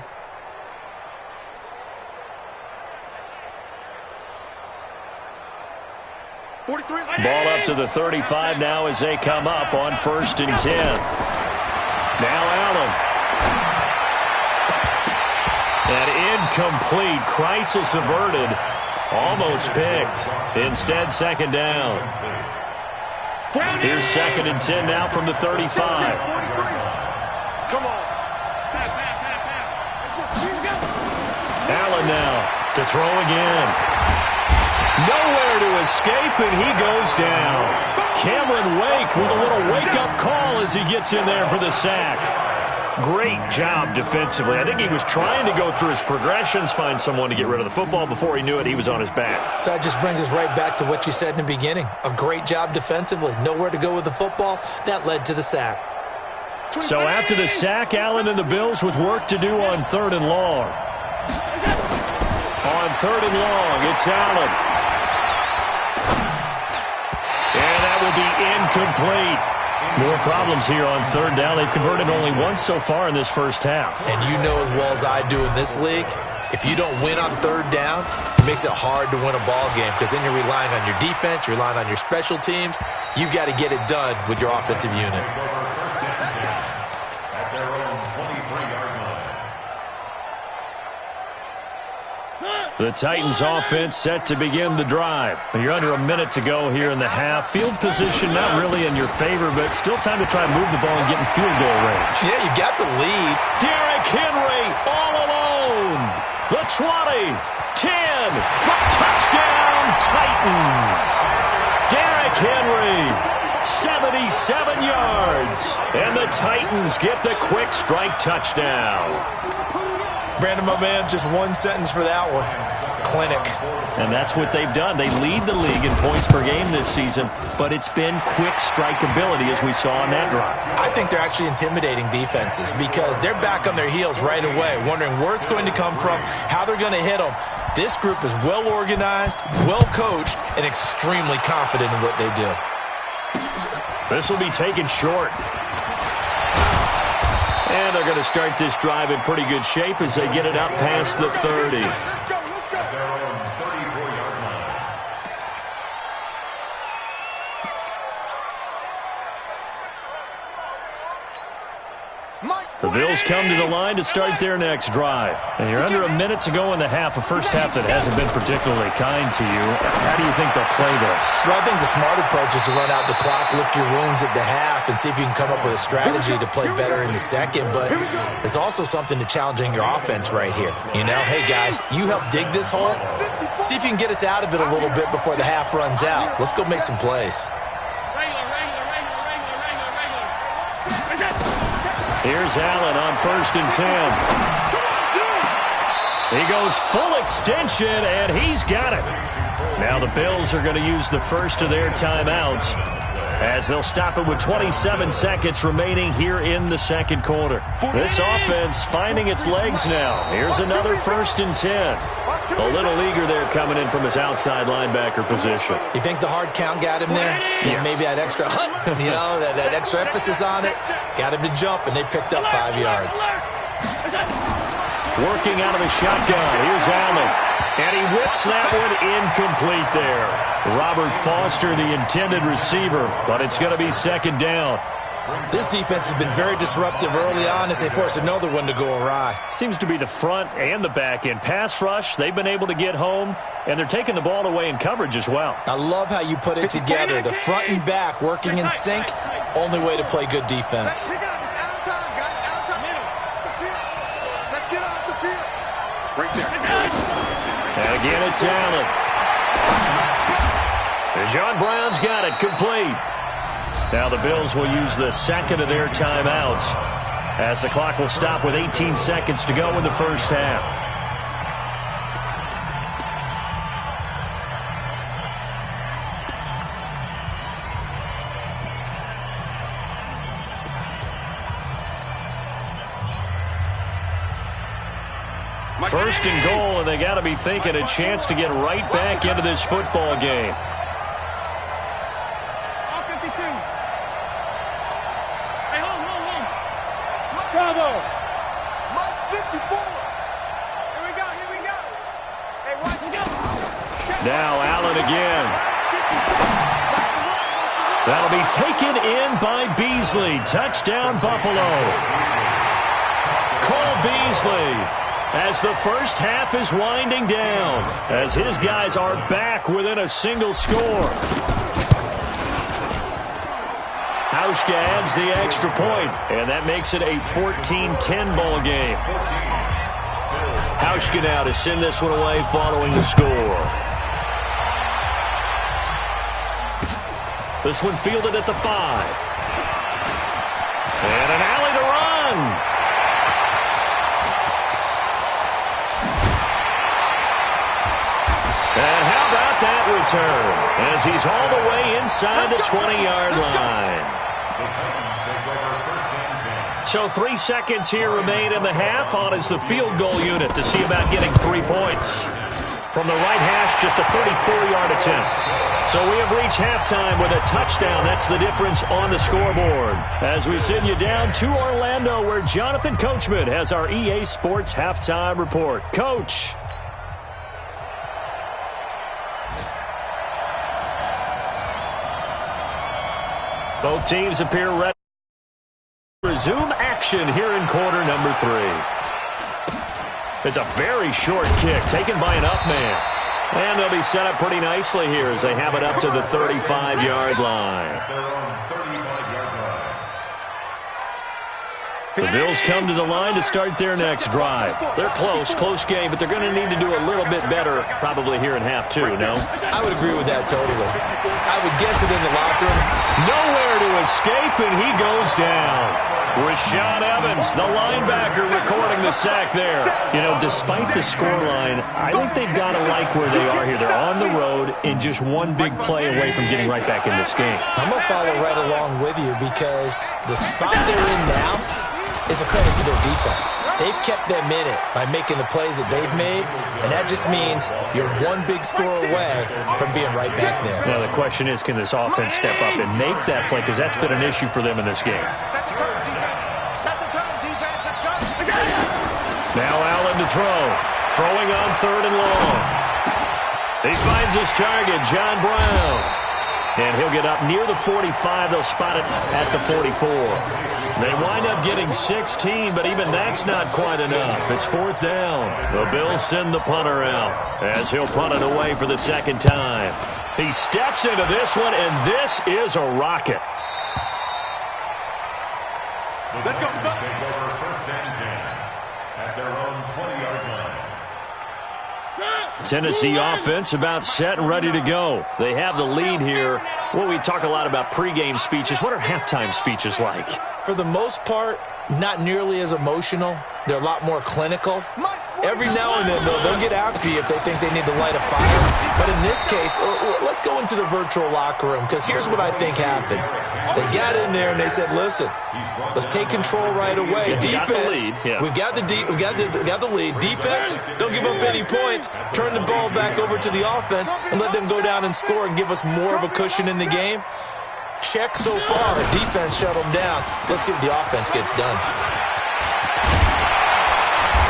Ball up to the 35 now as they come up on 1st and 10. Now Allen. And incomplete. Crisis averted. Almost picked. Instead, 2nd down. Here's 2nd and 10 now from the 35. Come on. Allen now to throw again. Nowhere to escape, and he goes down. Cameron Wake with a little wake-up call as he gets in there for the sack. Great job defensively. I think he was trying to go through his progressions, find someone to get rid of the football. Before he knew it, he was on his back. So that just brings us right back to what you said in the beginning. A great job defensively. Nowhere to go with the football. That led to the sack. So after the sack, Allen and the Bills with work to do on 3rd and long. On 3rd and long, it's Allen. And that will be incomplete. More problems here on 3rd down. They've converted only once so far in this first half. And you know as well as I do in this league, if you don't win on 3rd down, it makes it hard to win a ball game because then you're relying on your defense, you're relying on your special teams. You've got to get it done with your offensive unit. At their own 23-yard line. The Titans offense set to begin the drive. You're under a minute to go here in the half. Field position not really in your favor, but still time to try and move the ball and get in field goal range. Yeah, you got the lead. Derrick Henry all alone. The 20, 10, for touchdown Titans. Derrick Henry, 77 yards. And the Titans get the quick strike touchdown. Brandon, my man, just one sentence for that one. Clinic. And that's what they've done. They lead the league in points per game this season, but it's been quick strike ability as we saw on that drive. I think they're actually intimidating defenses because they're back on their heels right away, wondering where it's going to come from, how they're going to hit them. This group is well organized, well coached, and extremely confident in what they do. This will be taken short. And they're going to start this drive in pretty good shape as they get it up past the 30. At their own 34-yard line. The Bills come to the line to start their next drive. And you're under a minute to go in the half, a first half that hasn't been particularly kind to you. How do you think they'll play this? Well, I think the smart approach is to run out the clock, lick your wounds at the half, and see if you can come up with a strategy to play better in the second. But there's also something to challenging your offense right here. You know, hey, guys, you help dig this hole. See if you can get us out of it a little bit before the half runs out. Let's go make some plays. Here's Allen on 1st and 10. He goes full extension, and he's got it. Now the Bills are going to use the first of their timeouts as they'll stop it with 27 seconds remaining here in the second quarter. This offense finding its legs now. Here's another 1st and 10. A little eager there coming in from his outside linebacker position. You think the hard count got him there? Yes. Maybe that extra you know, that extra emphasis on it. Got him to jump, and they picked up 5 yards. Working out of the shotgun. Here's Allen. And he whips that one incomplete there. Robert Foster, the intended receiver, but it's going to be 2nd down. This defense has been very disruptive early on as they force another one to go awry. Seems to be the front and the back end. Pass rush, they've been able to get home, and they're taking the ball away in coverage as well. I love how you put it together. The front and back working in sync, only way to play good defense. It's out of time, guys. Out of time. The field. Let's get off the field. Right there. And again, it's Allen. And John Brown's got it complete. Now the Bills will use the second of their timeouts as the clock will stop with 18 seconds to go in the first half. First and goal, and they got to be thinking a chance to get right back into this football game. Bravo! Mike 54. Here we go. Hey, watch it go. Now Allen again. That'll be taken in by Beasley. Touchdown, Buffalo. Cole Beasley as the first half is winding down, as his guys are back within a single score. Hauschka adds the extra point, and that makes it a 14-10 ball game. Hauschka now to send this one away following the score. This one fielded at the 5. And an alley to run. And how about that return? As he's all the way inside the 20-yard line. So 3 seconds here remain in the half. On is the field goal unit to see about getting 3 points. From the right hash, just a 34-yard attempt. So we have reached halftime with a touchdown. That's the difference on the scoreboard. As we send you down to Orlando, where Jonathan Coachman has our EA Sports halftime report. Coach. Both teams appear ready to resume action here in quarter number 3. It's a very short kick taken by an up man. And they'll be set up pretty nicely here as they have it up to the 35-yard line. The Bills come to the line to start their next drive. They're close game, but they're going to need to do a little bit better probably here in half 2, no? I would agree with that totally. I would guess it in the locker room. Nowhere to escape, and he goes down. Rashaan Evans, the linebacker, recording the sack there. You know, despite the scoreline, I think they've got to like where they are here. They're on the road and just one big play away from getting right back in this game. I'm going to follow right along with you because the spot they're in now is a credit to their defense. They've kept them in it by making the plays that they've made, and that just means you're one big score away from being right back there. Now the question is, can this offense step up and make that play? Because that's been an issue for them in this game. Set the turn, defense. Set the turn, defense. Let's go. Now Allen to throw. Throwing on 3rd and long. He finds his target, John Brown. And he'll get up near the 45. They'll spot it at the 44. They wind up getting 16, but even that's not quite enough. It's 4th down. The Bills send the punter out as he'll punt it away for the 2nd time. He steps into this one, and this is a rocket. Let's go. Take over 1st and 10 at their own 20-yard line. Tennessee offense about set and ready to go. They have the lead here. Well, we talk a lot about pregame speeches. What are halftime speeches like? For the most part, not nearly as emotional. They're a lot more clinical. Every now and then, though, they'll get after you if they think they need to light a fire. But in this case, let's go into the virtual locker room, because here's what I think happened. They got in there and they said, listen, let's take control right away. Defense, we've got the lead. Defense, don't give up any points. Turn the ball back over to the offense and let them go down and score and give us more of a cushion in the game. Check so far. Defense shut them down. Let's see what the offense gets done.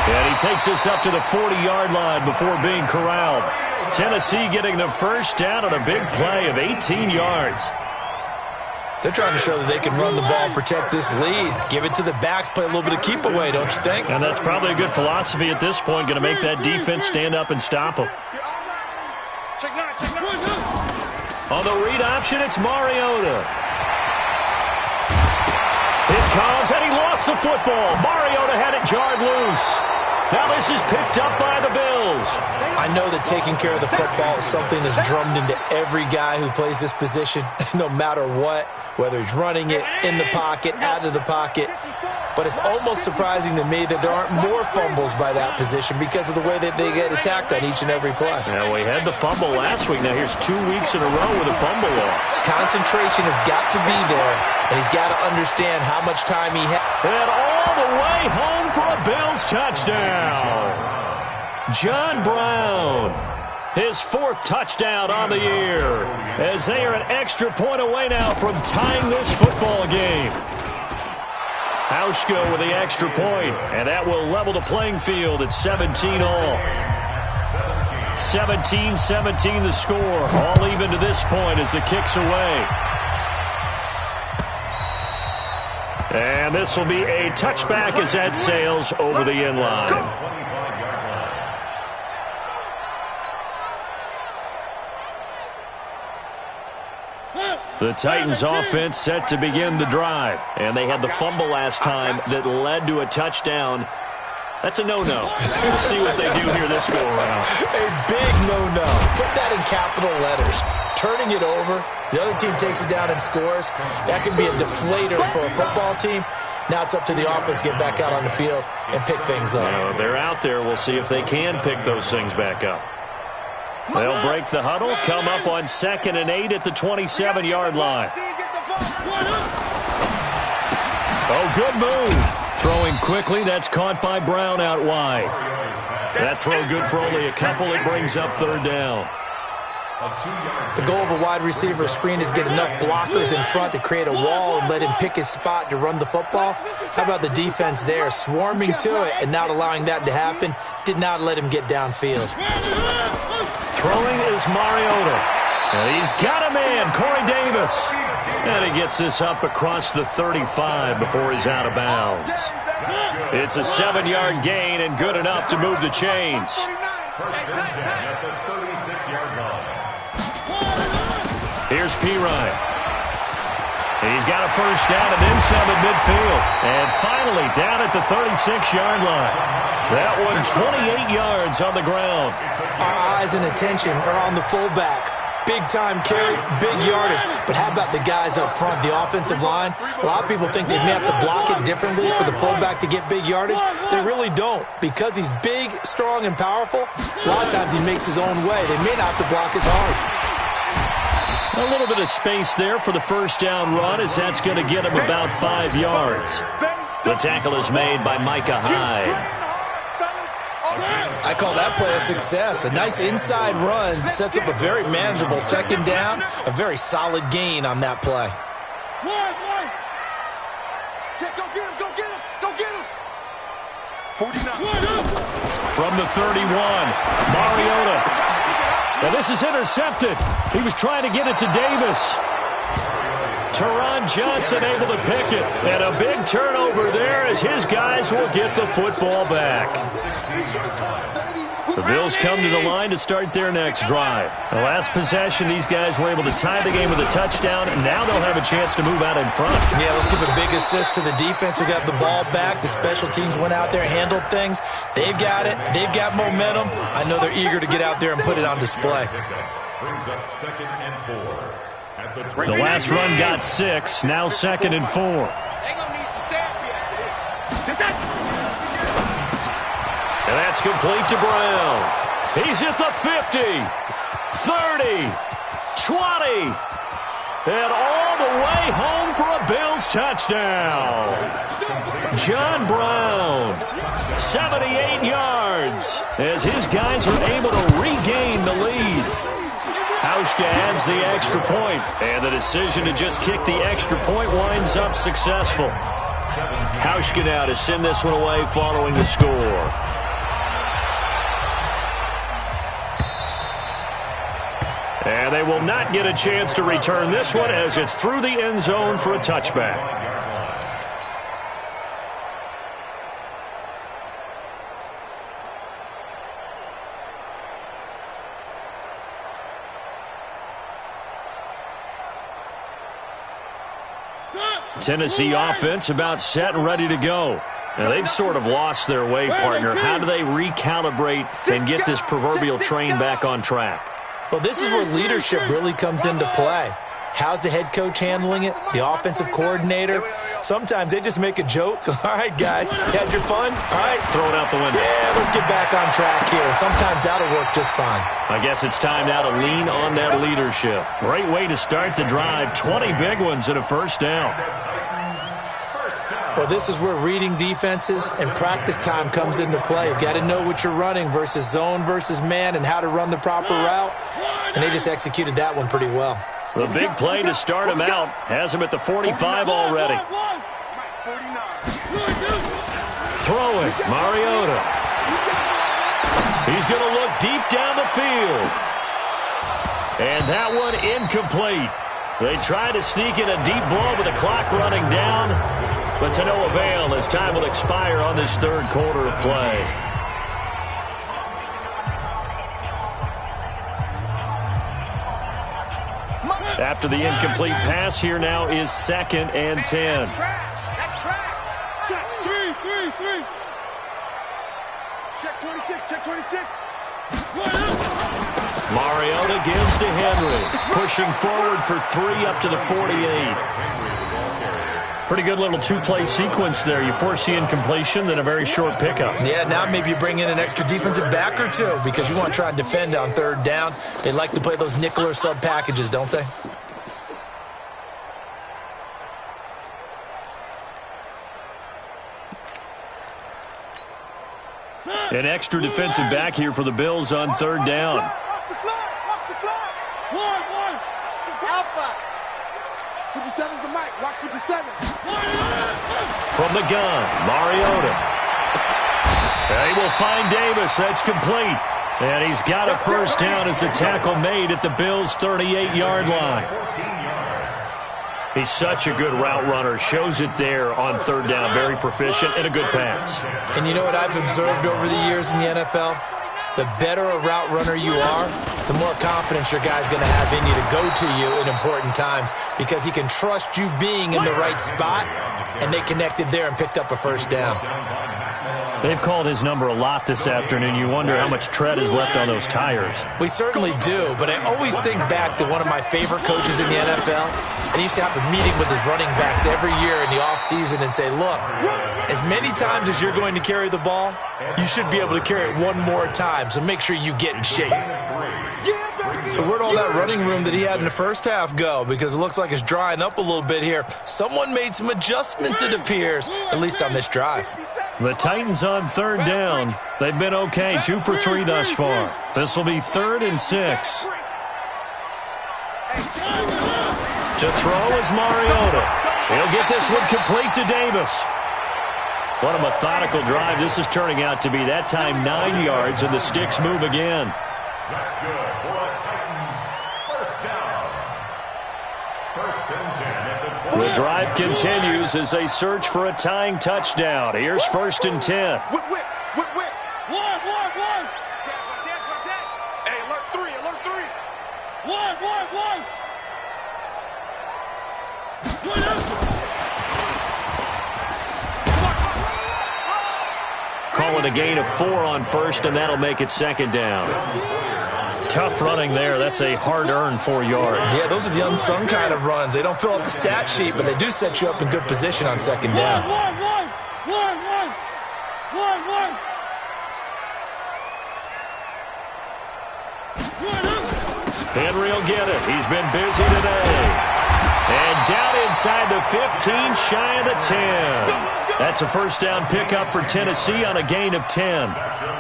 And he takes us up to the 40-yard line before being corralled. Tennessee getting the first down on a big play of 18 yards. They're trying to show that they can run the ball and protect this lead. Give it to the backs, play a little bit of keep away, don't you think? And that's probably a good philosophy at this point, going to make that defense stand up and stop them. On the read option, it's Mariota. It comes, and he lost the football. Mariota had it jarred loose. Now this is picked up by the Bills. I know that taking care of the football is something that's drummed into every guy who plays this position, no matter what, whether he's running it, in the pocket, out of the pocket. But it's almost surprising to me that there aren't more fumbles by that position because of the way that they get attacked on each and every play. Yeah, we had the fumble last week. Now here's 2 weeks in a row with a fumble loss. Concentration has got to be there, and he's got to understand how much time he has. And all the way home for a Bills touchdown. John Brown, his 4th touchdown on the year, as they are an extra point away now from tying this football game. Hauschka with the extra point, and that will level the playing field at 17 all. 17-17 the score, all even to this point as the kick's away. And this will be a touchback as that sails over the end line. The Titans offense set to begin the drive. And they had the fumble last time that led to a touchdown. That's a no-no. We'll see what they do here this go-around. A big no-no. Put that in capital letters. Turning it over, the other team takes it down and scores. That can be a deflator for a football team. Now it's up to the offense to get back out on the field and pick things up. They're out there. We'll see if they can pick those things back up. They'll break the huddle, come up on 2nd and 8 at the 27-yard line. Oh, good move. Throwing quickly, that's caught by Brown out wide. That throw good for only a couple. It brings up 3rd down. The goal of a wide receiver screen is get enough blockers in front to create a wall and let him pick his spot to run the football. How about the defense there, swarming to it and not allowing that to happen? Did not let him get downfield. Throwing is Mariota. And he's got a man, Corey Davis. And he gets this up across the 35 before he's out of bounds. It's a 7-yard gain and good enough to move the chains. First and 10 at the 36-yard line. Here's Pirine. He's got a first down and then some at midfield. And finally down at the 36-yard line. That one 28 yards on the ground. Our eyes and attention are on the fullback. Big-time carry, big yardage. But how about the guys up front, the offensive line? A lot of people think they may have to block it differently for the fullback to get big yardage. They really don't. Because he's big, strong, and powerful, a lot of times he makes his own way. They may not have to block as hard. A little bit of space there for the first down run, as that's going to get him about 5 yards. The tackle is made by Micah Hyde. I call that play a success. A nice inside run sets up a very manageable 2nd down. A very solid gain on that play. Go get him, go get him, go get him. 49. From the 31, Mariota. Now this is intercepted. He was trying to get it to Davis. Teron Johnson able to pick it. And a big turnover there as his guys will get the football back. The Bills come to the line to start their next drive. The last possession, these guys were able to tie the game with a touchdown, and now they'll have a chance to move out in front. Yeah, let's give a big assist to the defense who got the ball back. The special teams went out there, handled things. They've got it. They've got momentum. I know they're eager to get out there and put it on display. Brings up 2nd and 4. At the The last run got 6, now 2nd and 4. They gonna need some therapy after this. And that's complete to Brown. He's at the 50, 30, 20, and all the way home for a Bills touchdown. John Brown, 78 yards, as his guys are able to regain the lead. Hauschka adds the extra point, and the decision to just kick the extra point winds up successful. Hauschka now to send this one away following the score. And they will not get a chance to return this one as it's through the end zone for a touchback. Tennessee offense about set and ready to go. Now, they've sort of lost their way, partner. How do they recalibrate and get this proverbial train back on track? Well, this is where leadership really comes into play. How's the head coach handling it? The offensive coordinator? Sometimes they just make a joke. All right, guys, you had your fun? All right. Throw it out the window. Yeah, let's get back on track here. And sometimes that'll work just fine. I guess it's time now to lean on that leadership. Great way to start the drive. 20 big ones and a first down. Well, this is where reading defenses and practice time comes into play. You've got to know what you're running versus zone versus man and how to run the proper route. And they just executed that one pretty well. The big play to start him out has him at the 45 already. Throwing, Mariota. He's going to look deep down the field. And that one incomplete. They try to sneak in a deep ball with the clock running down, but to no avail as time will expire on this third quarter of play. After the incomplete pass, here now is 2nd and 10. That's trash. Check. 3. Check 26. Check 26. Mariota gives to Henry. Pushing forward for 3 up to the 48. Pretty good little two-play sequence there. You force the incompletion, then a very short pickup. Yeah, now maybe you bring in an extra defensive back or two because you want to try and defend on 3rd down. They like to play those nickel or sub packages, don't they? An extra defensive back here for the Bills on 3rd down. Off the fly. One. Alpha. 57's the mic. Watch 57. From the gun, Mariota. They will find Davis. That's complete. And he's got a 1st down as the tackle made at the Bills' 38-yard line. He's such a good route runner. Shows it there on 3rd down. Very proficient and a good pass. And you know what I've observed over the years in the NFL? The better a route runner you are, the more confidence your guy's going to have in you to go to you in important times because he can trust you being in the right spot, and they connected there and picked up a 1st down. They've called his number a lot this afternoon. You wonder how much tread is left on those tires. We certainly do, but I always think back to one of my favorite coaches in the NFL, and he used to have a meeting with his running backs every year in the offseason and say, look, as many times as you're going to carry the ball, you should be able to carry it one more time, so make sure you get in shape. So where'd all that running room that he had in the 1st half go? Because it looks like it's drying up a little bit here. Someone made some adjustments, it appears, at least on this drive. The Titans on 3rd down. They've been okay, 2 for 3 thus far. This will be 3rd and 6. To throw is Mariota. He'll get this one complete to Davis. What a methodical drive this is turning out to be. That time 9 yards, and the sticks move again. That's good for a Titans 1st down. 1st and 10 at the 20. The drive continues as they search for a tying touchdown. Here's 1st and 10. Whip. One. Hey, alert 3. One. Call it a gain of 4 on 1st, and that'll make it 2nd down. Tough running there. That's a hard-earned 4 yards. Yeah, those are the unsung kind of runs. They don't fill up the stat sheet, but they do set you up in good position on 2nd down. One. Henry will get it. He's been busy today. And down inside the 15, shy of the 10. That's a 1st down pickup for Tennessee on a gain of 10.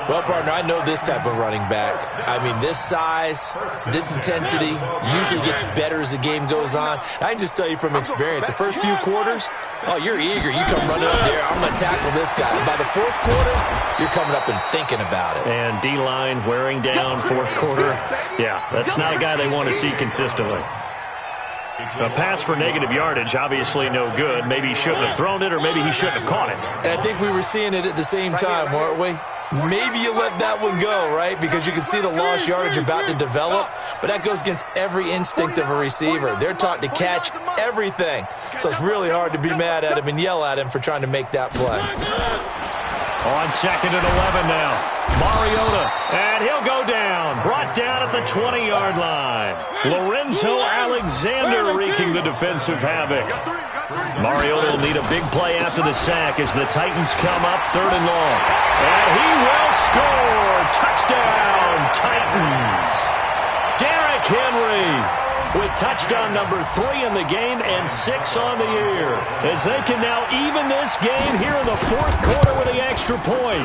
Well, partner, I know this type of running back. I mean, this size, this intensity usually gets better as the game goes on. I can just tell you from experience, the first few quarters, oh, you're eager. You come running up there, I'm going to tackle this guy. And by the 4th quarter, you're coming up and thinking about it. And D-line wearing down 4th quarter. Yeah, that's not a guy they want to see consistently. A pass for negative yardage, obviously no good. Maybe he shouldn't have thrown it, or maybe he shouldn't have caught it. And I think we were seeing it at the same time, weren't we? Maybe you let that one go, right? Because you can see the lost yardage about to develop, but that goes against every instinct of a receiver. They're taught to catch everything. So it's really hard to be mad at him and yell at him for trying to make that play. On 2nd and 11 now. Mariota, and he'll go down. Brought down at the 20-yard line. Lorenzo Alexander wreaking the defensive havoc. Mariota will need a big play after the sack as the Titans come up 3rd and long. And he will score. Touchdown, Titans. Derrick Henry with touchdown number 3 in the game and 6 on the year, as they can now even this game here in the 4th quarter with the extra point.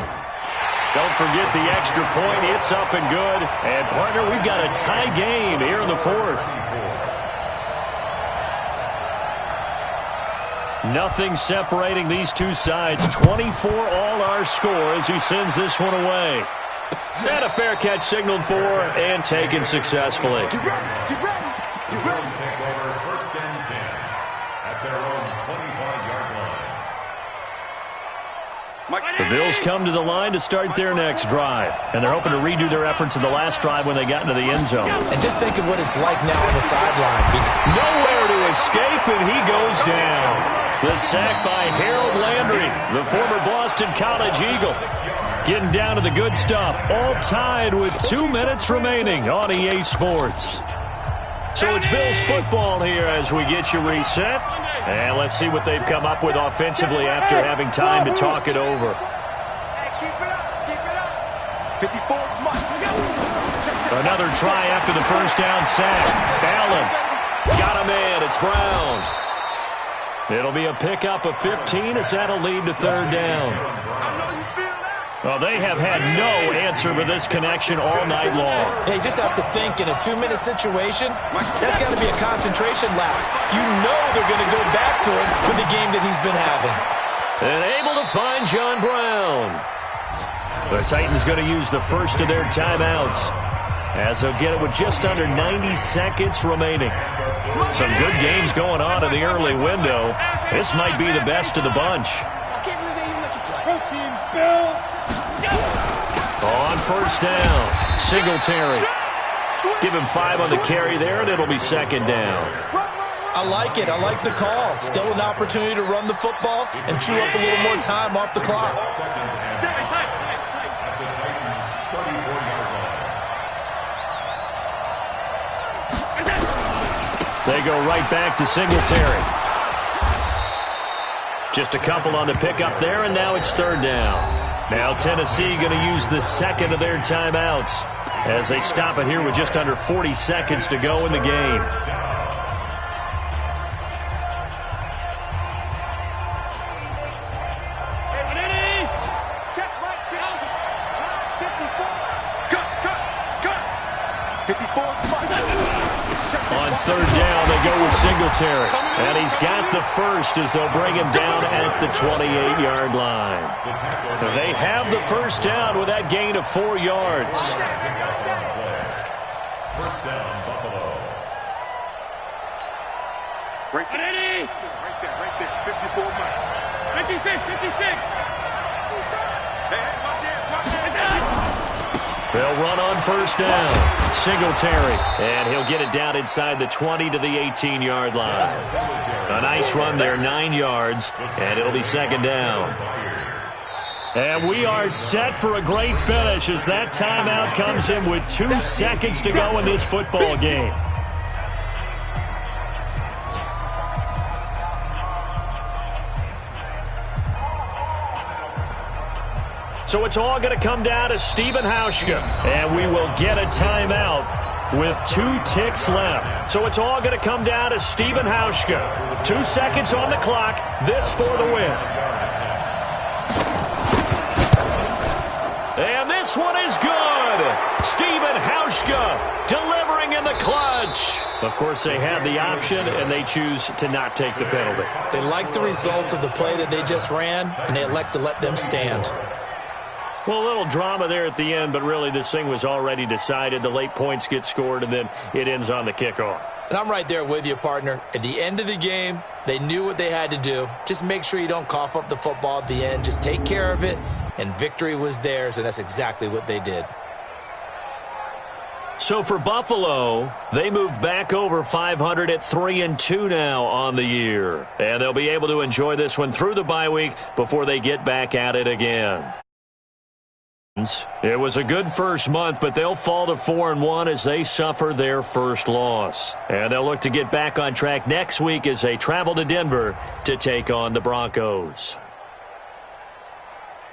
Don't forget the extra point. It's up and good. And, partner, we've got a tie game here in the 4th. Nothing separating these two sides. 24 all our score as he sends this one away. And a fair catch signaled for and taken successfully. The Bills take over 1st and 10 at their own 25-yard line. Mike, The Bills come to the line to start their next drive, and they're hoping to redo their efforts in the last drive when they got into the end zone. And just think of what it's like now on the sideline. Nowhere to escape, and he goes down. The sack by Harold Landry, the former Boston College Eagle. Getting down to the good stuff, all tied with 2 minutes remaining on EA Sports. So it's Bills football here as we get you reset. And let's see what they've come up with offensively after having time to talk it over. Keep it up. Keep it up. 54 Mike. Another try after the first down sack. Allen got a man. It's Brown. It'll be a pickup of 15 as that'll lead to third down. Well, they have had no answer for this connection all night long. They just have to think in a 2-minute situation, that's got to be a concentration lap. You know they're going to go back to him with the game that he's been having. And able to find John Brown. The Titans going to use the first of their timeouts, as they'll get it with just under 90 seconds remaining. Some good games going on in the early window. This might be the best of the bunch. I can't believe they even let you play. On first down, Singletary. Give him 5 on the carry there, and it'll be second down. I like it. I like the call. Still an opportunity to run the football and chew up a little more time off the clock. They go right back to Singletary. Just a couple on the pickup there, and now it's third down. Now Tennessee going to use the second of their timeouts as they stop it here with just under 40 seconds to go in the game. On third down, they go with Singletary. And he's got the first as they'll bring him down at the 28-yard line. They have the first down with that gain of 4 yards. First down, Buffalo. Right there. Right there. 54 Mike. 56. Hey, watch it. They'll run on first down. Singletary, and he'll get it down inside the 20 to the 18-yard line. A nice run there, 9 yards, and it'll be second down. And we are set for a great finish as that timeout comes in with 2 seconds to go in this football game. So it's all going to come down to Stephen Hauschka, and we will get a timeout with 2 ticks left. So it's all going to come down to Stephen Hauschka. 2 seconds on the clock, this for the win. And this one is good. Stephen Hauschka delivering in the clutch. Of course, they had the option, and they choose to not take the penalty. They like the results of the play that they just ran, and they elect to let them stand. Well, a little drama there at the end, but really this thing was already decided. The late points get scored, and then it ends on the kickoff. And I'm right there with you, partner. At the end of the game, they knew what they had to do. Just make sure you don't cough up the football at the end. Just take care of it, and victory was theirs, and that's exactly what they did. So for Buffalo, they move back over 500 at 3-2 now on the year. And they'll be able to enjoy this one through the bye week before they get back at it again. It was a good first month, but they'll fall to 4-1 as they suffer their first loss. And they'll look to get back on track next week as they travel to Denver to take on the Broncos.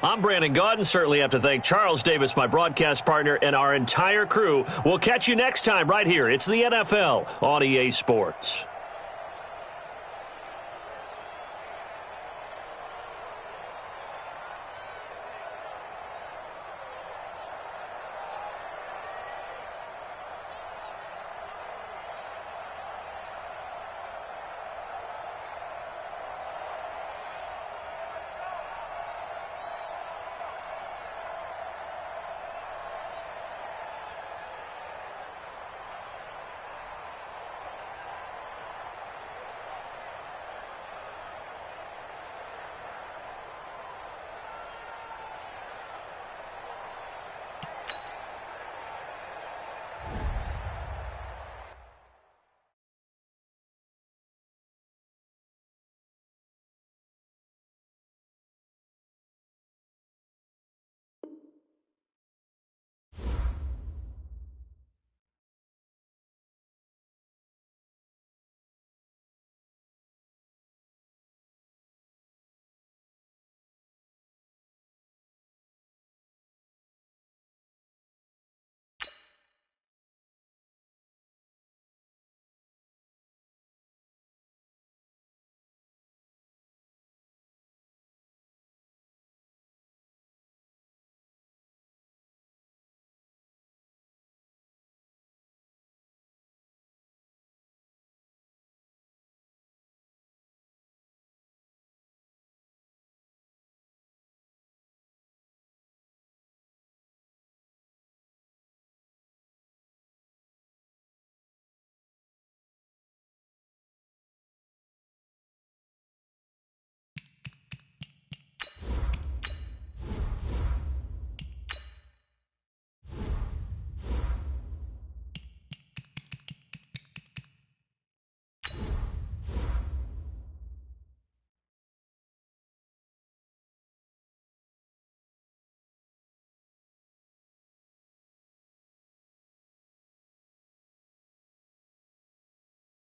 I'm Brandon Gaudin. Certainly have to thank Charles Davis, my broadcast partner, and our entire crew. We'll catch you next time right here. It's the NFL on EA Sports.